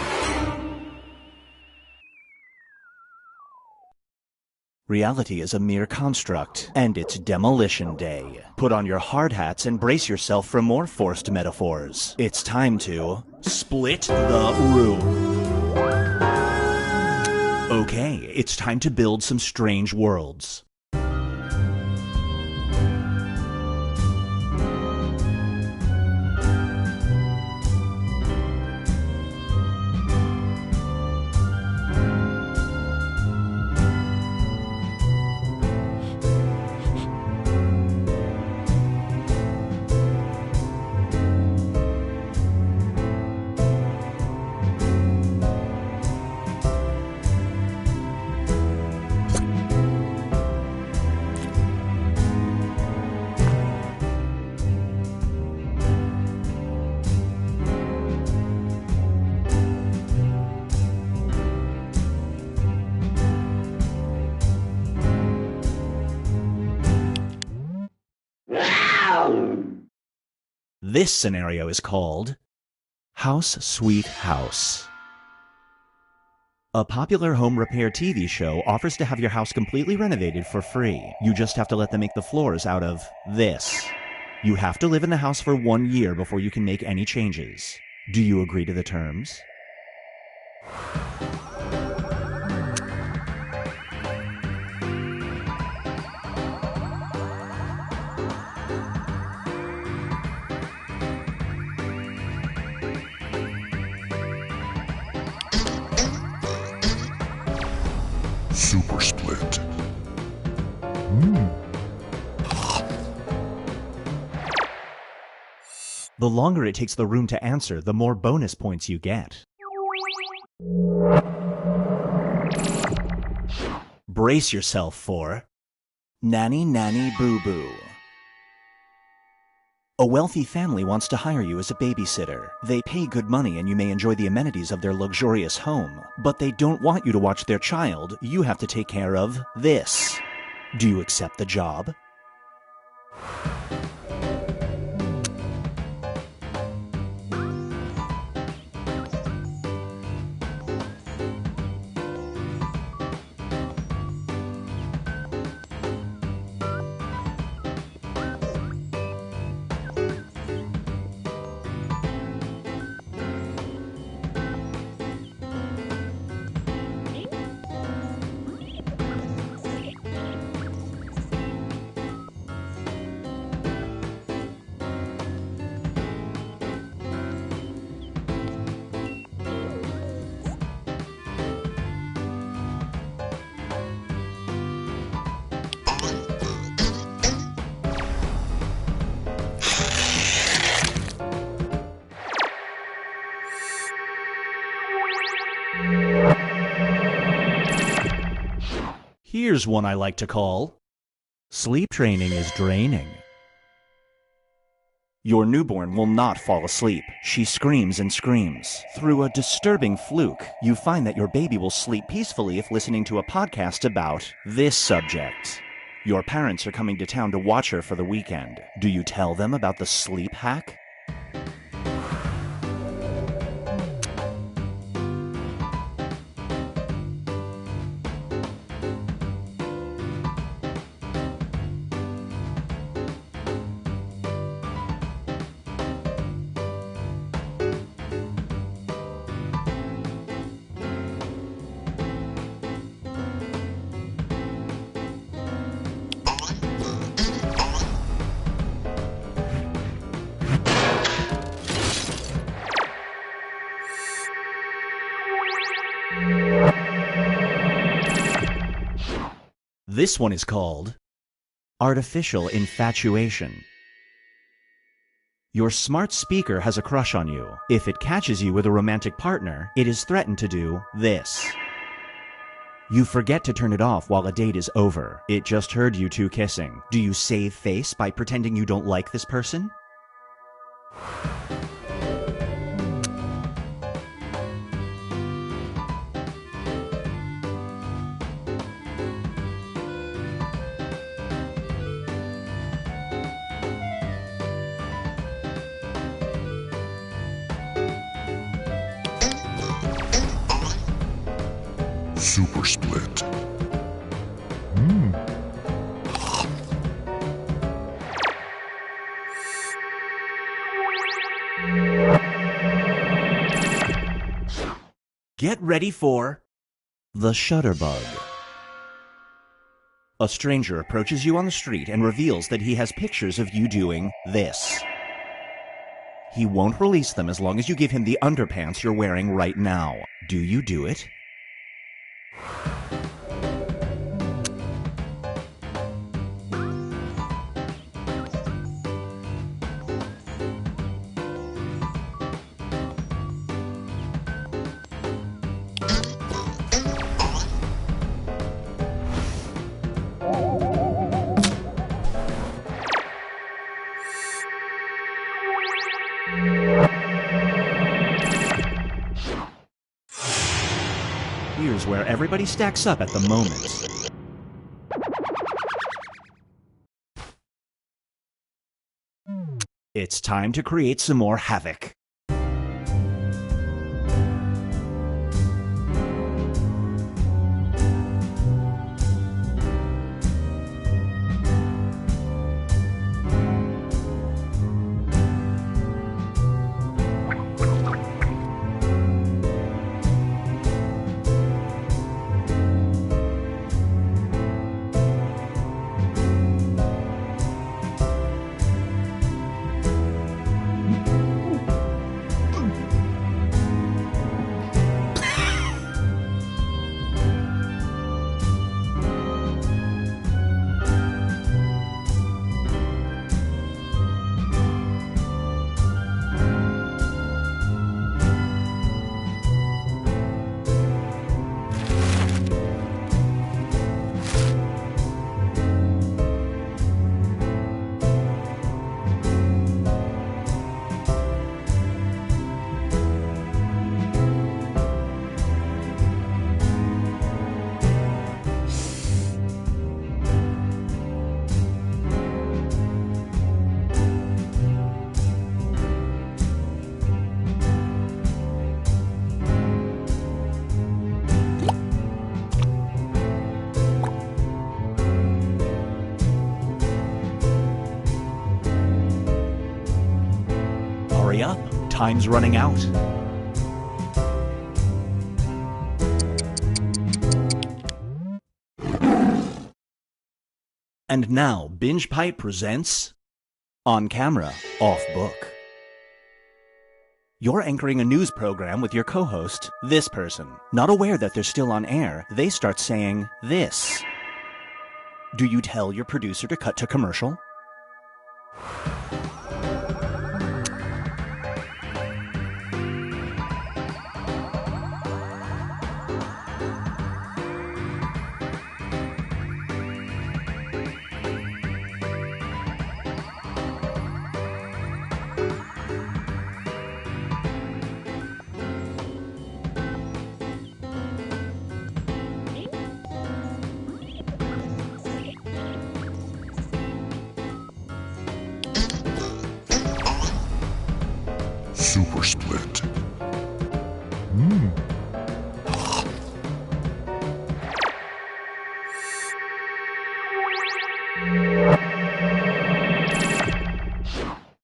Reality is a mere construct, and it's demolition day. Put on your hard hats and brace yourself for more forced metaphors. It's time to split the room. Okay, it's time to build some strange worlds. This scenario is called House Sweet House. A popular home repair TV show offers to have your house completely renovated for free. You just have to let them make the floors out of this. You have to live in the house for 1 year before you can make any changes. Do you agree to the terms? Super Split. The longer it takes the room to answer, the more bonus points you get. Brace yourself for Nanny Nanny Boo Boo. A wealthy family wants to hire you as a babysitter. They pay good money and you may enjoy the amenities of their luxurious home, but they don't want you to watch their child. You have to take care of this. Do you accept the job? Here's one I like to call Sleep Training is Draining. Your newborn will not fall asleep. She screams and screams. Through a disturbing fluke, you find that your baby will sleep peacefully if listening to a podcast about this subject. Your parents are coming to town to watch her for the weekend. Do you tell them about the sleep hack? This one is called Artificial Infatuation. Your smart speaker has a crush on you. If it catches you with a romantic partner, it is threatened to do this. You forget to turn it off while a date is over. It just heard you two kissing. Do you save face by pretending you don't like this person? Super Split. Get ready for the Shutterbug. A stranger approaches you on the street and reveals that he has pictures of you doing this. He won't release them as long as you give him the underpants you're wearing right now. Do you do it? Here's where everybody stacks up at the moment. It's time to create some more havoc. Hurry up, time's running out. And now, Binge Pipe presents On Camera, Off Book. You're anchoring a news program with your co-host, this person. Not aware that they're still on air, they start saying this. Do you tell your producer to cut to commercial? Super Split.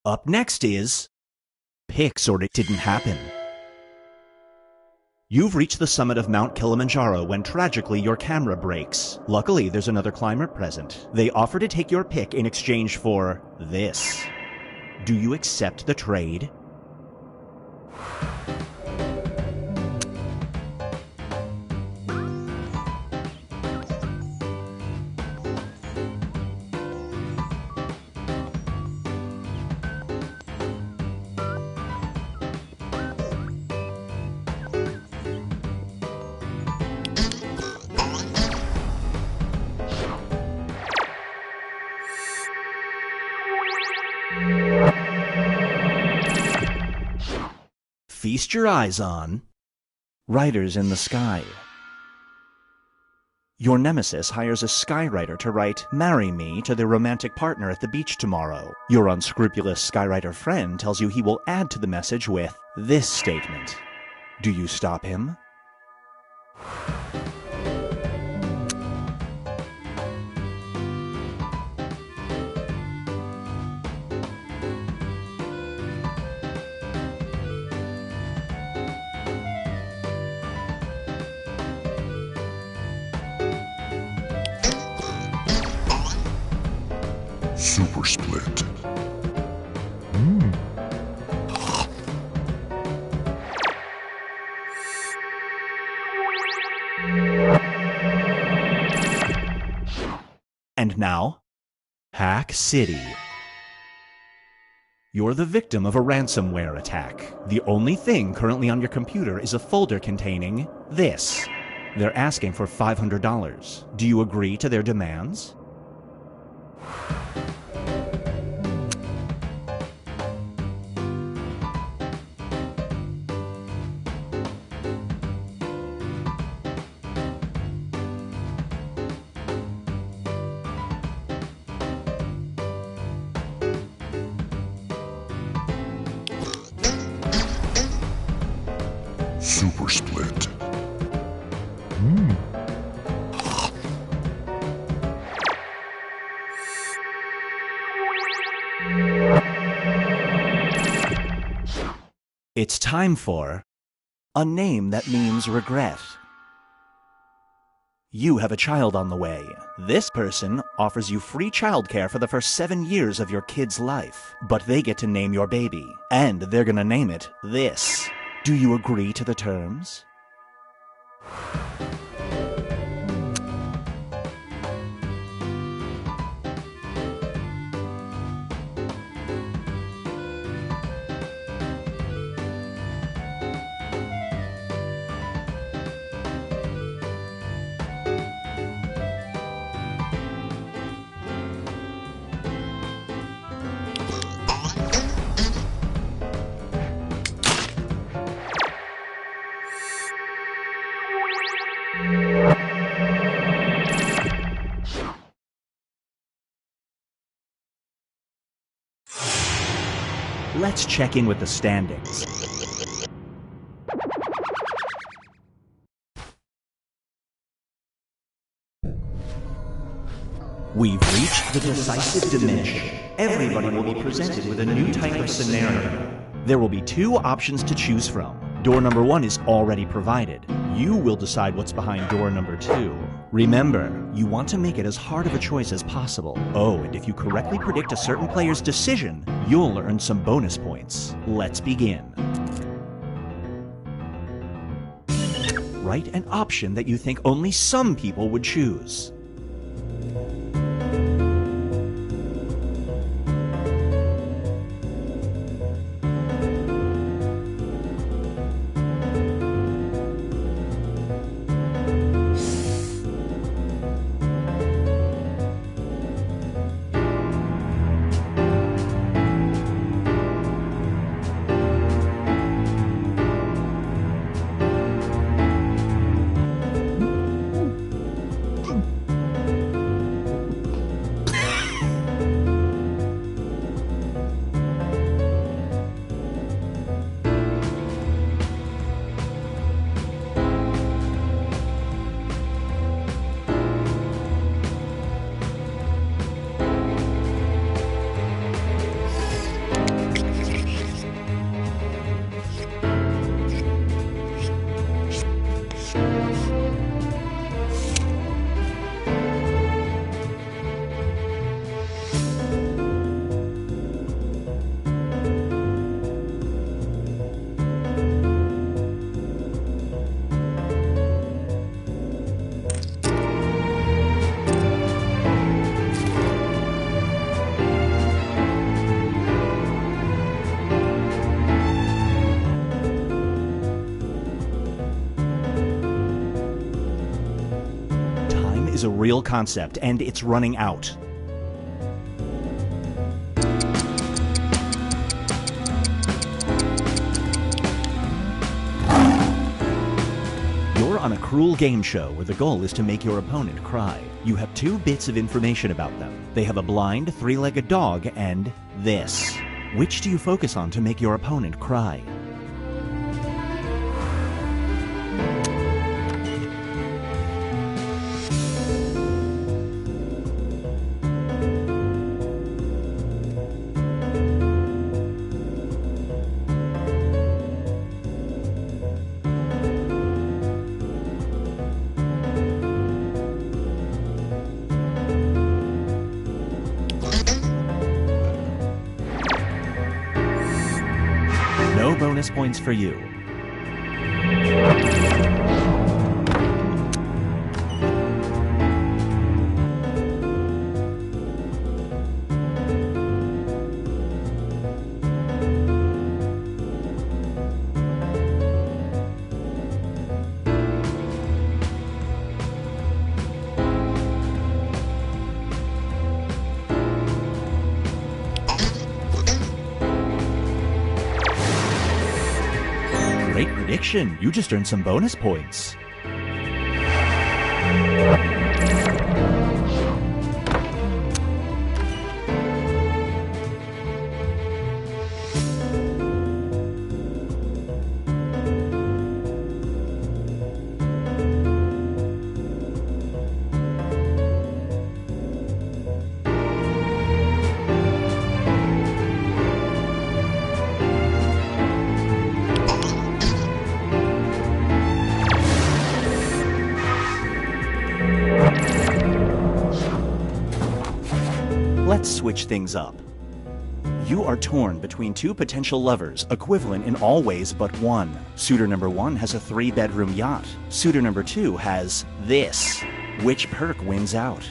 Up next is Pics or It Didn't Happen. You've reached the summit of Mount Kilimanjaro when tragically your camera breaks. Luckily, there's another climber present. They offer to take your pic in exchange for this. Do you accept the trade? Feast your eyes on Writers in the Sky. Your nemesis hires a skywriter to write "Marry me" to their romantic partner at the beach tomorrow. Your unscrupulous skywriter friend tells you he will add to the message with this statement. Do you stop him? Super Split. And now, Hack City. You're the victim of a ransomware attack. The only thing currently on your computer is a folder containing this. They're asking for $500. Do you agree to their demands? Super Split. It's time for a name that means regret. You have a child on the way. This person offers you free childcare for the first 7 years of your kid's life. But they get to name your baby, and they're gonna name it this. Do you agree to the terms? Let's check in with the standings. We've reached the decisive dimension. Everybody will be presented with a new type of scenario. There will be 2 options to choose from. Door number 1 is already provided. You will decide what's behind door number 2. Remember, you want to make it as hard of a choice as possible. Oh, and if you correctly predict a certain player's decision, you'll earn some bonus points. Let's begin. Write an option that you think only some people would choose. Is a real concept, and it's running out. on a cruel game show where the goal is to make your opponent cry. You have 2 bits of information about them. They have a blind, 3-legged dog and this. Which do you focus on to make your opponent cry? No bonus points for you. Great prediction. You just earned some bonus points. Let's switch things up. You are torn between 2 potential lovers, equivalent in all ways but one. Suitor number 1 has a 3-bedroom yacht. Suitor number 2 has this. Which perk wins out?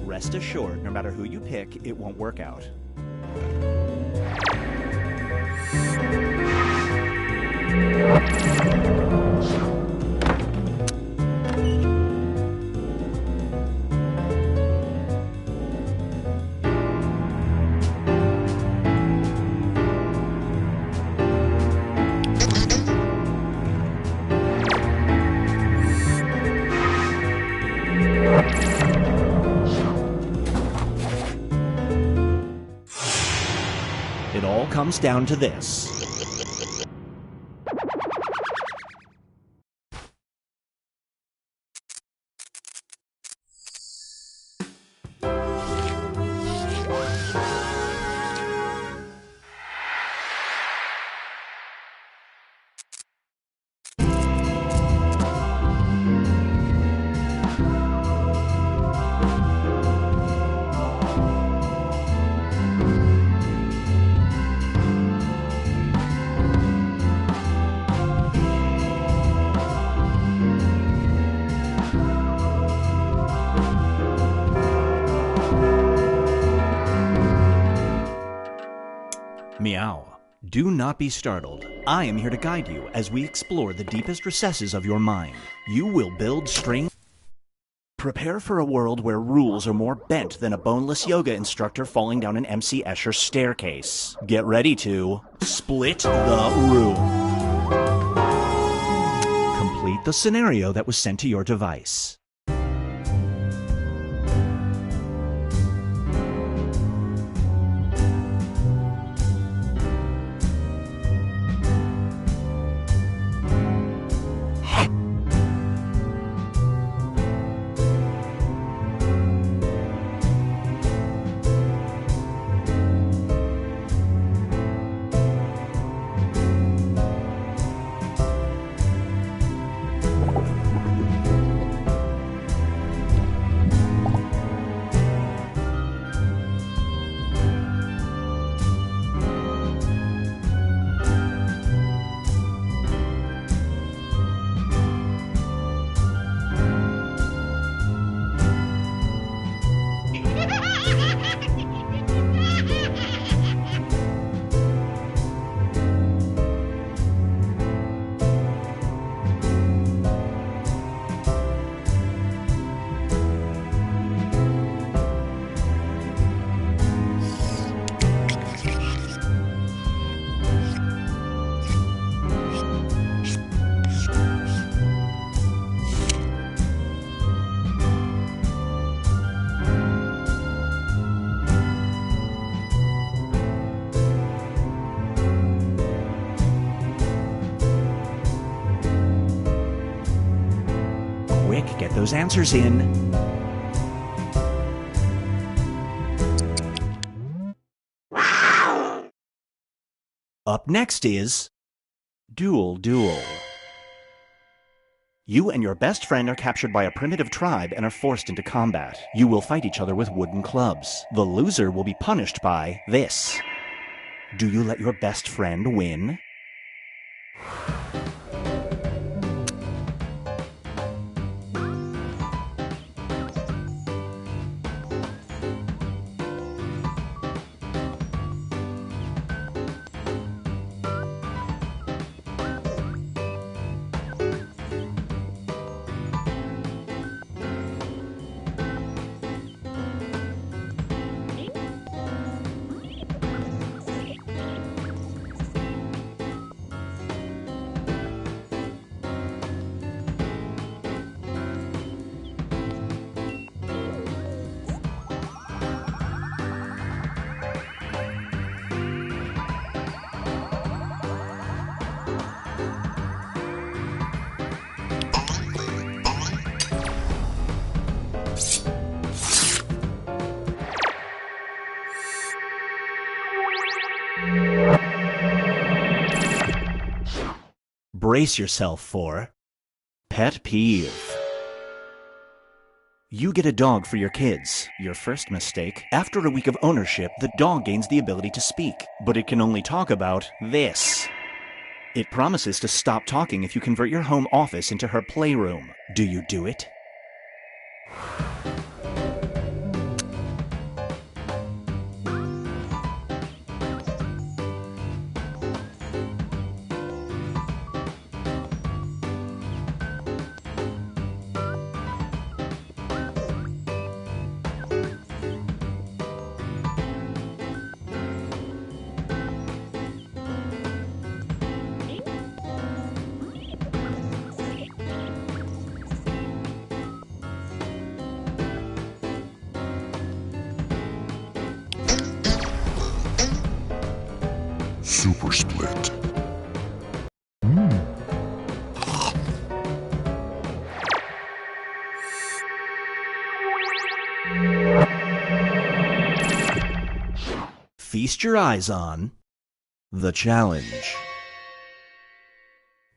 Rest assured, no matter who you pick, it won't work out. It all comes down to this. Meow. Do not be startled. I am here to guide you as we explore the deepest recesses of your mind. You will build string. Prepare for a world where rules are more bent than a boneless yoga instructor falling down an MC Escher staircase. Get ready to split the room. Complete the scenario that was sent to your device. those answers in. Up next is Duel. You and your best friend are captured by a primitive tribe and are forced into combat. You will fight each other with wooden clubs. The loser will be punished by this. Do you let your best friend win? Brace yourself for Pet Peeve. You get a dog for your kids. Your first mistake. After a week of ownership, the dog gains the ability to speak, but it can only talk about this. It promises to stop talking if you convert your home office into her playroom. Do you do it? Super Split. Feast your eyes on The Challenge.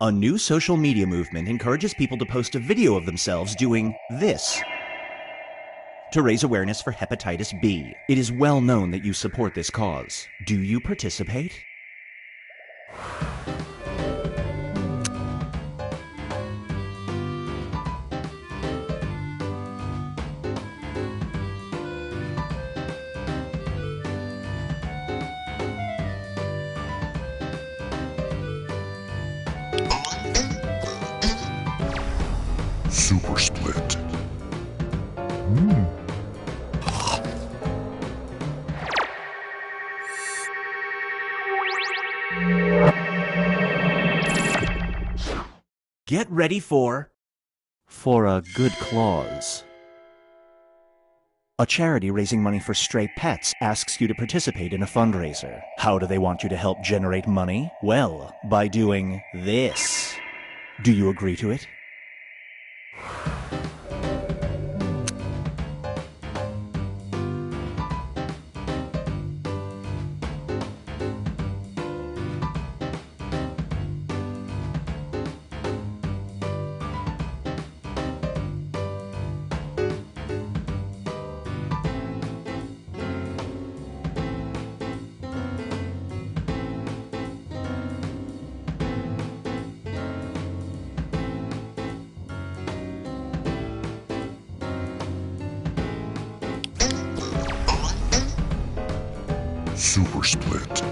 A new social media movement encourages people to post a video of themselves doing this to raise awareness for hepatitis B. It is well known that you support this cause. Do you participate? Super Split. Get ready for a good clause. A charity raising money for stray pets asks you to participate in a fundraiser. How do they want you to help generate money? Well, by doing this. Do you agree to it? Super Split.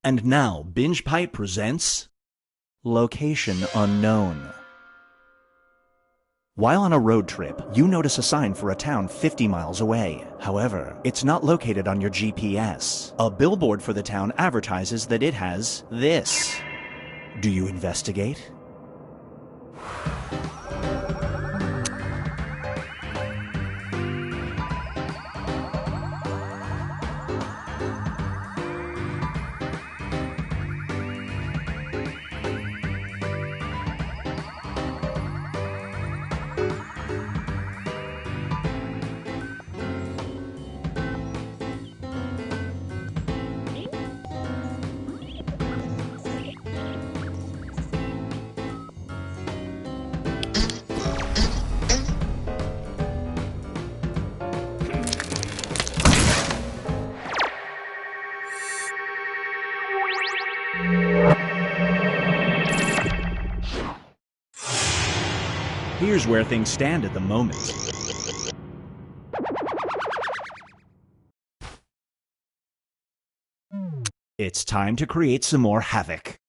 And now, Binge Pipe presents Location Unknown. While on a road trip, you notice a sign for a town 50 miles away. However, it's not located on your GPS. A billboard for the town advertises that it has this. Do you investigate? Here's where things stand at the moment. It's time to create some more havoc.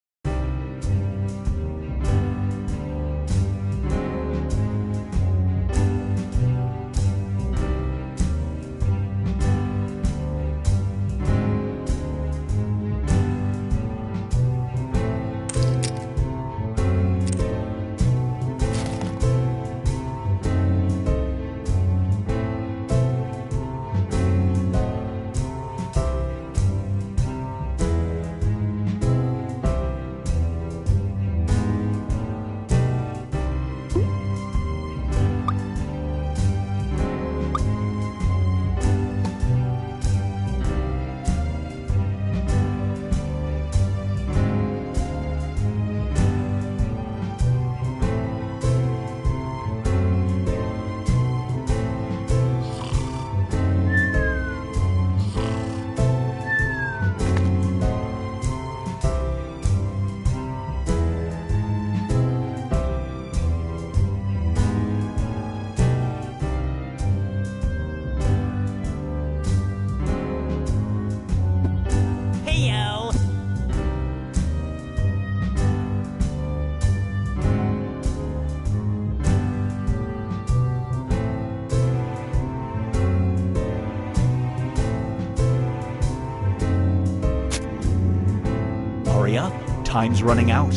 Hurry up, time's running out.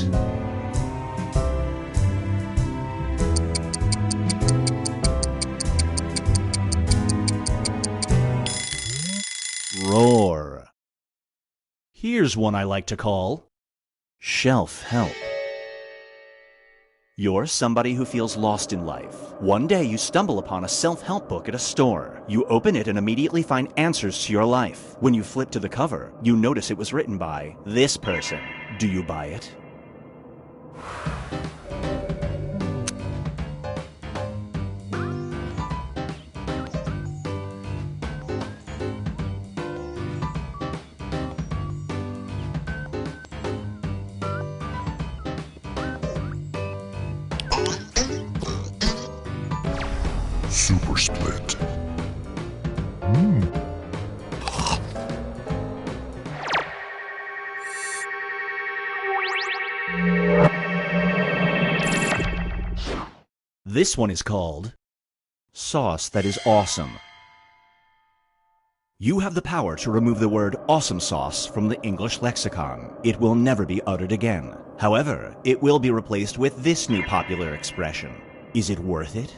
Roar. Here's one I like to call Shelf Help. You're somebody who feels lost in life. One day you stumble upon a self-help book at a store. You open it and immediately find answers to your life. When you flip to the cover, you notice it was written by this person. Do you buy it? Super Split. This one is called Sauce That Is Awesome. You have the power to remove the word awesome sauce from the English lexicon. It will never be uttered again. However, it will be replaced with this new popular expression. Is it worth it?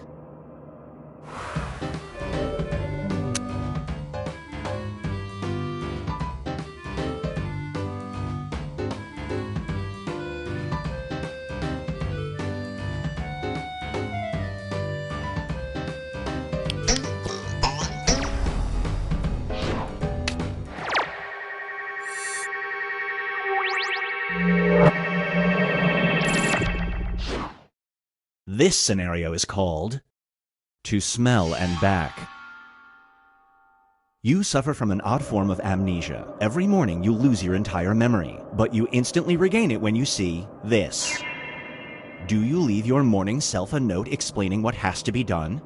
This scenario is called To Smell and Back. You suffer from an odd form of amnesia. Every morning you lose your entire memory, but you instantly regain it when you see this. Do you leave your morning self a note explaining what has to be done?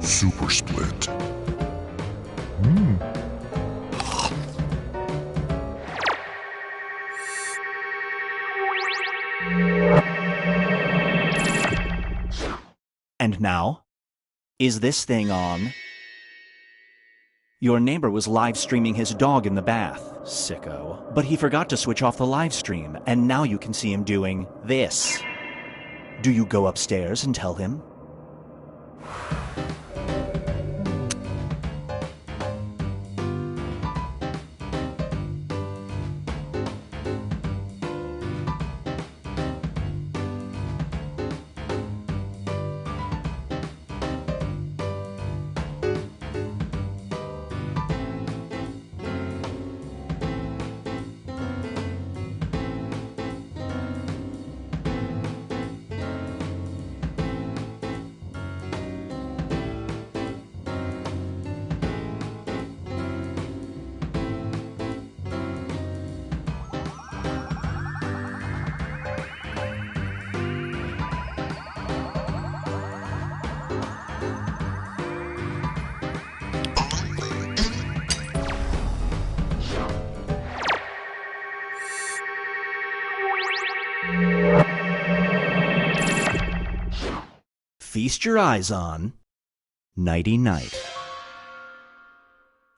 Super Split. And now, is this thing on? Your neighbor was live streaming his dog in the bath, sicko. But he forgot to switch off the live stream, and now you can see him doing this. Do you go upstairs and tell him? feast your eyes on Nighty Night.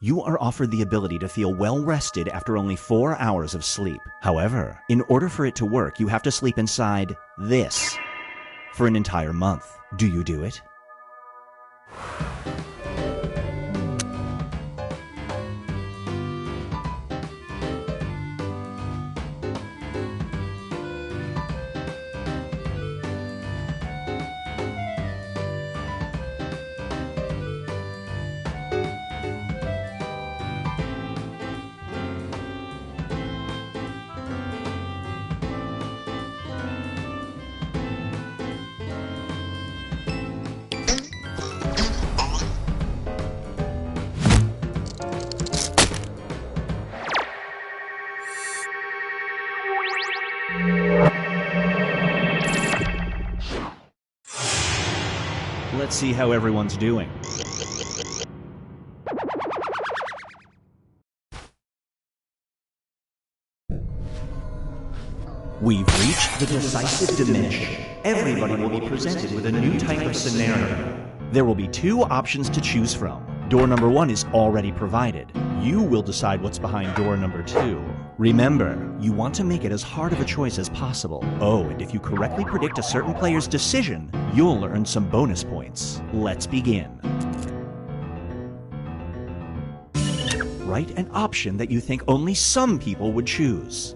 You are offered the ability to feel well rested after only 4 hours of sleep. However, in order for it to work, you have to sleep inside this for an entire month. Do you do it? Let's see how everyone's doing. We've reached the decisive dimension. Everybody will be presented with a new type of scenario. There will be 2 options to choose from. Door number 1 is already provided. You will decide what's behind door number 2. Remember, you want to make it as hard of a choice as possible. Oh, and if you correctly predict a certain player's decision, you'll earn some bonus points. Let's begin. Write an option that you think only some people would choose.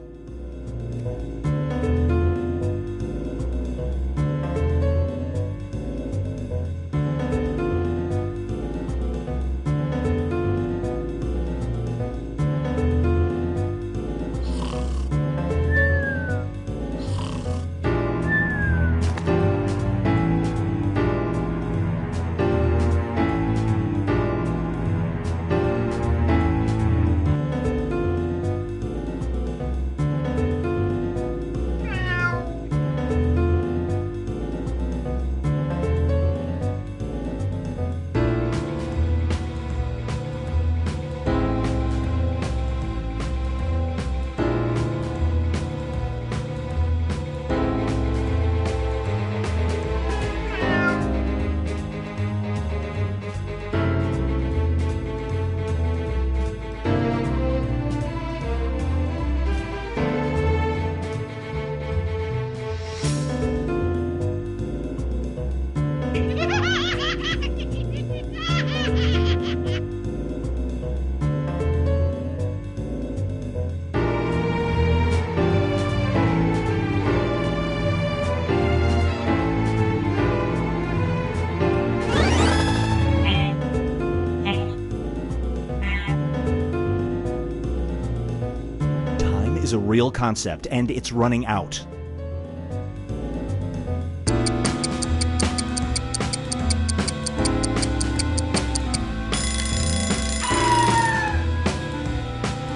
A real concept, and it's running out.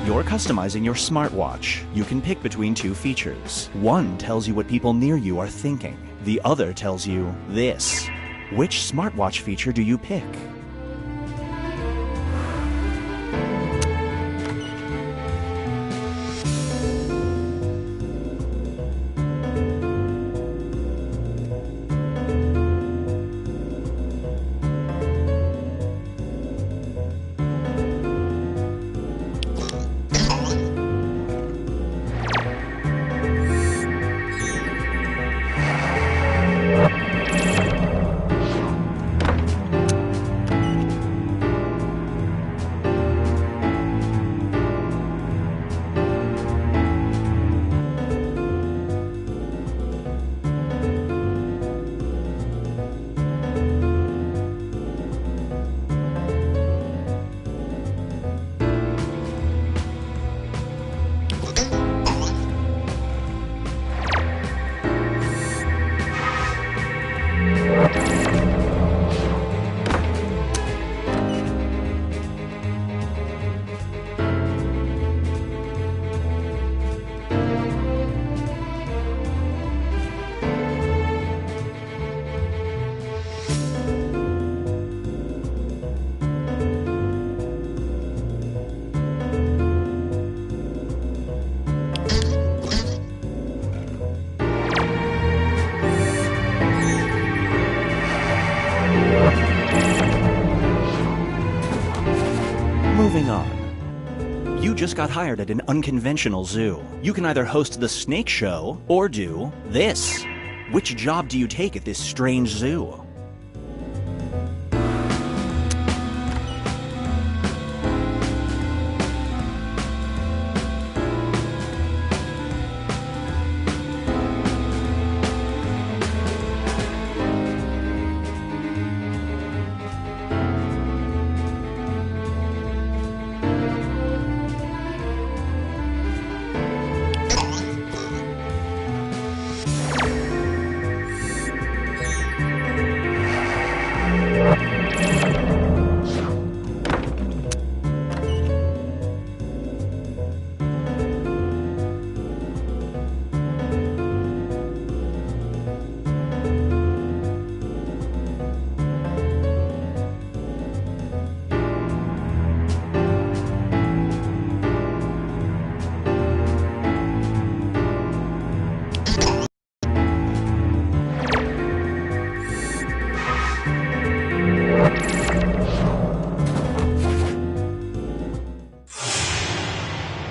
You're customizing your smartwatch. You can pick between 2 features. One tells you what people near you are thinking. The other tells you this. Which smartwatch feature do you pick? Moving on. You just got hired at an unconventional zoo. You can either host the snake show or do this. Which job do you take at this strange zoo?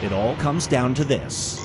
It all comes down to this.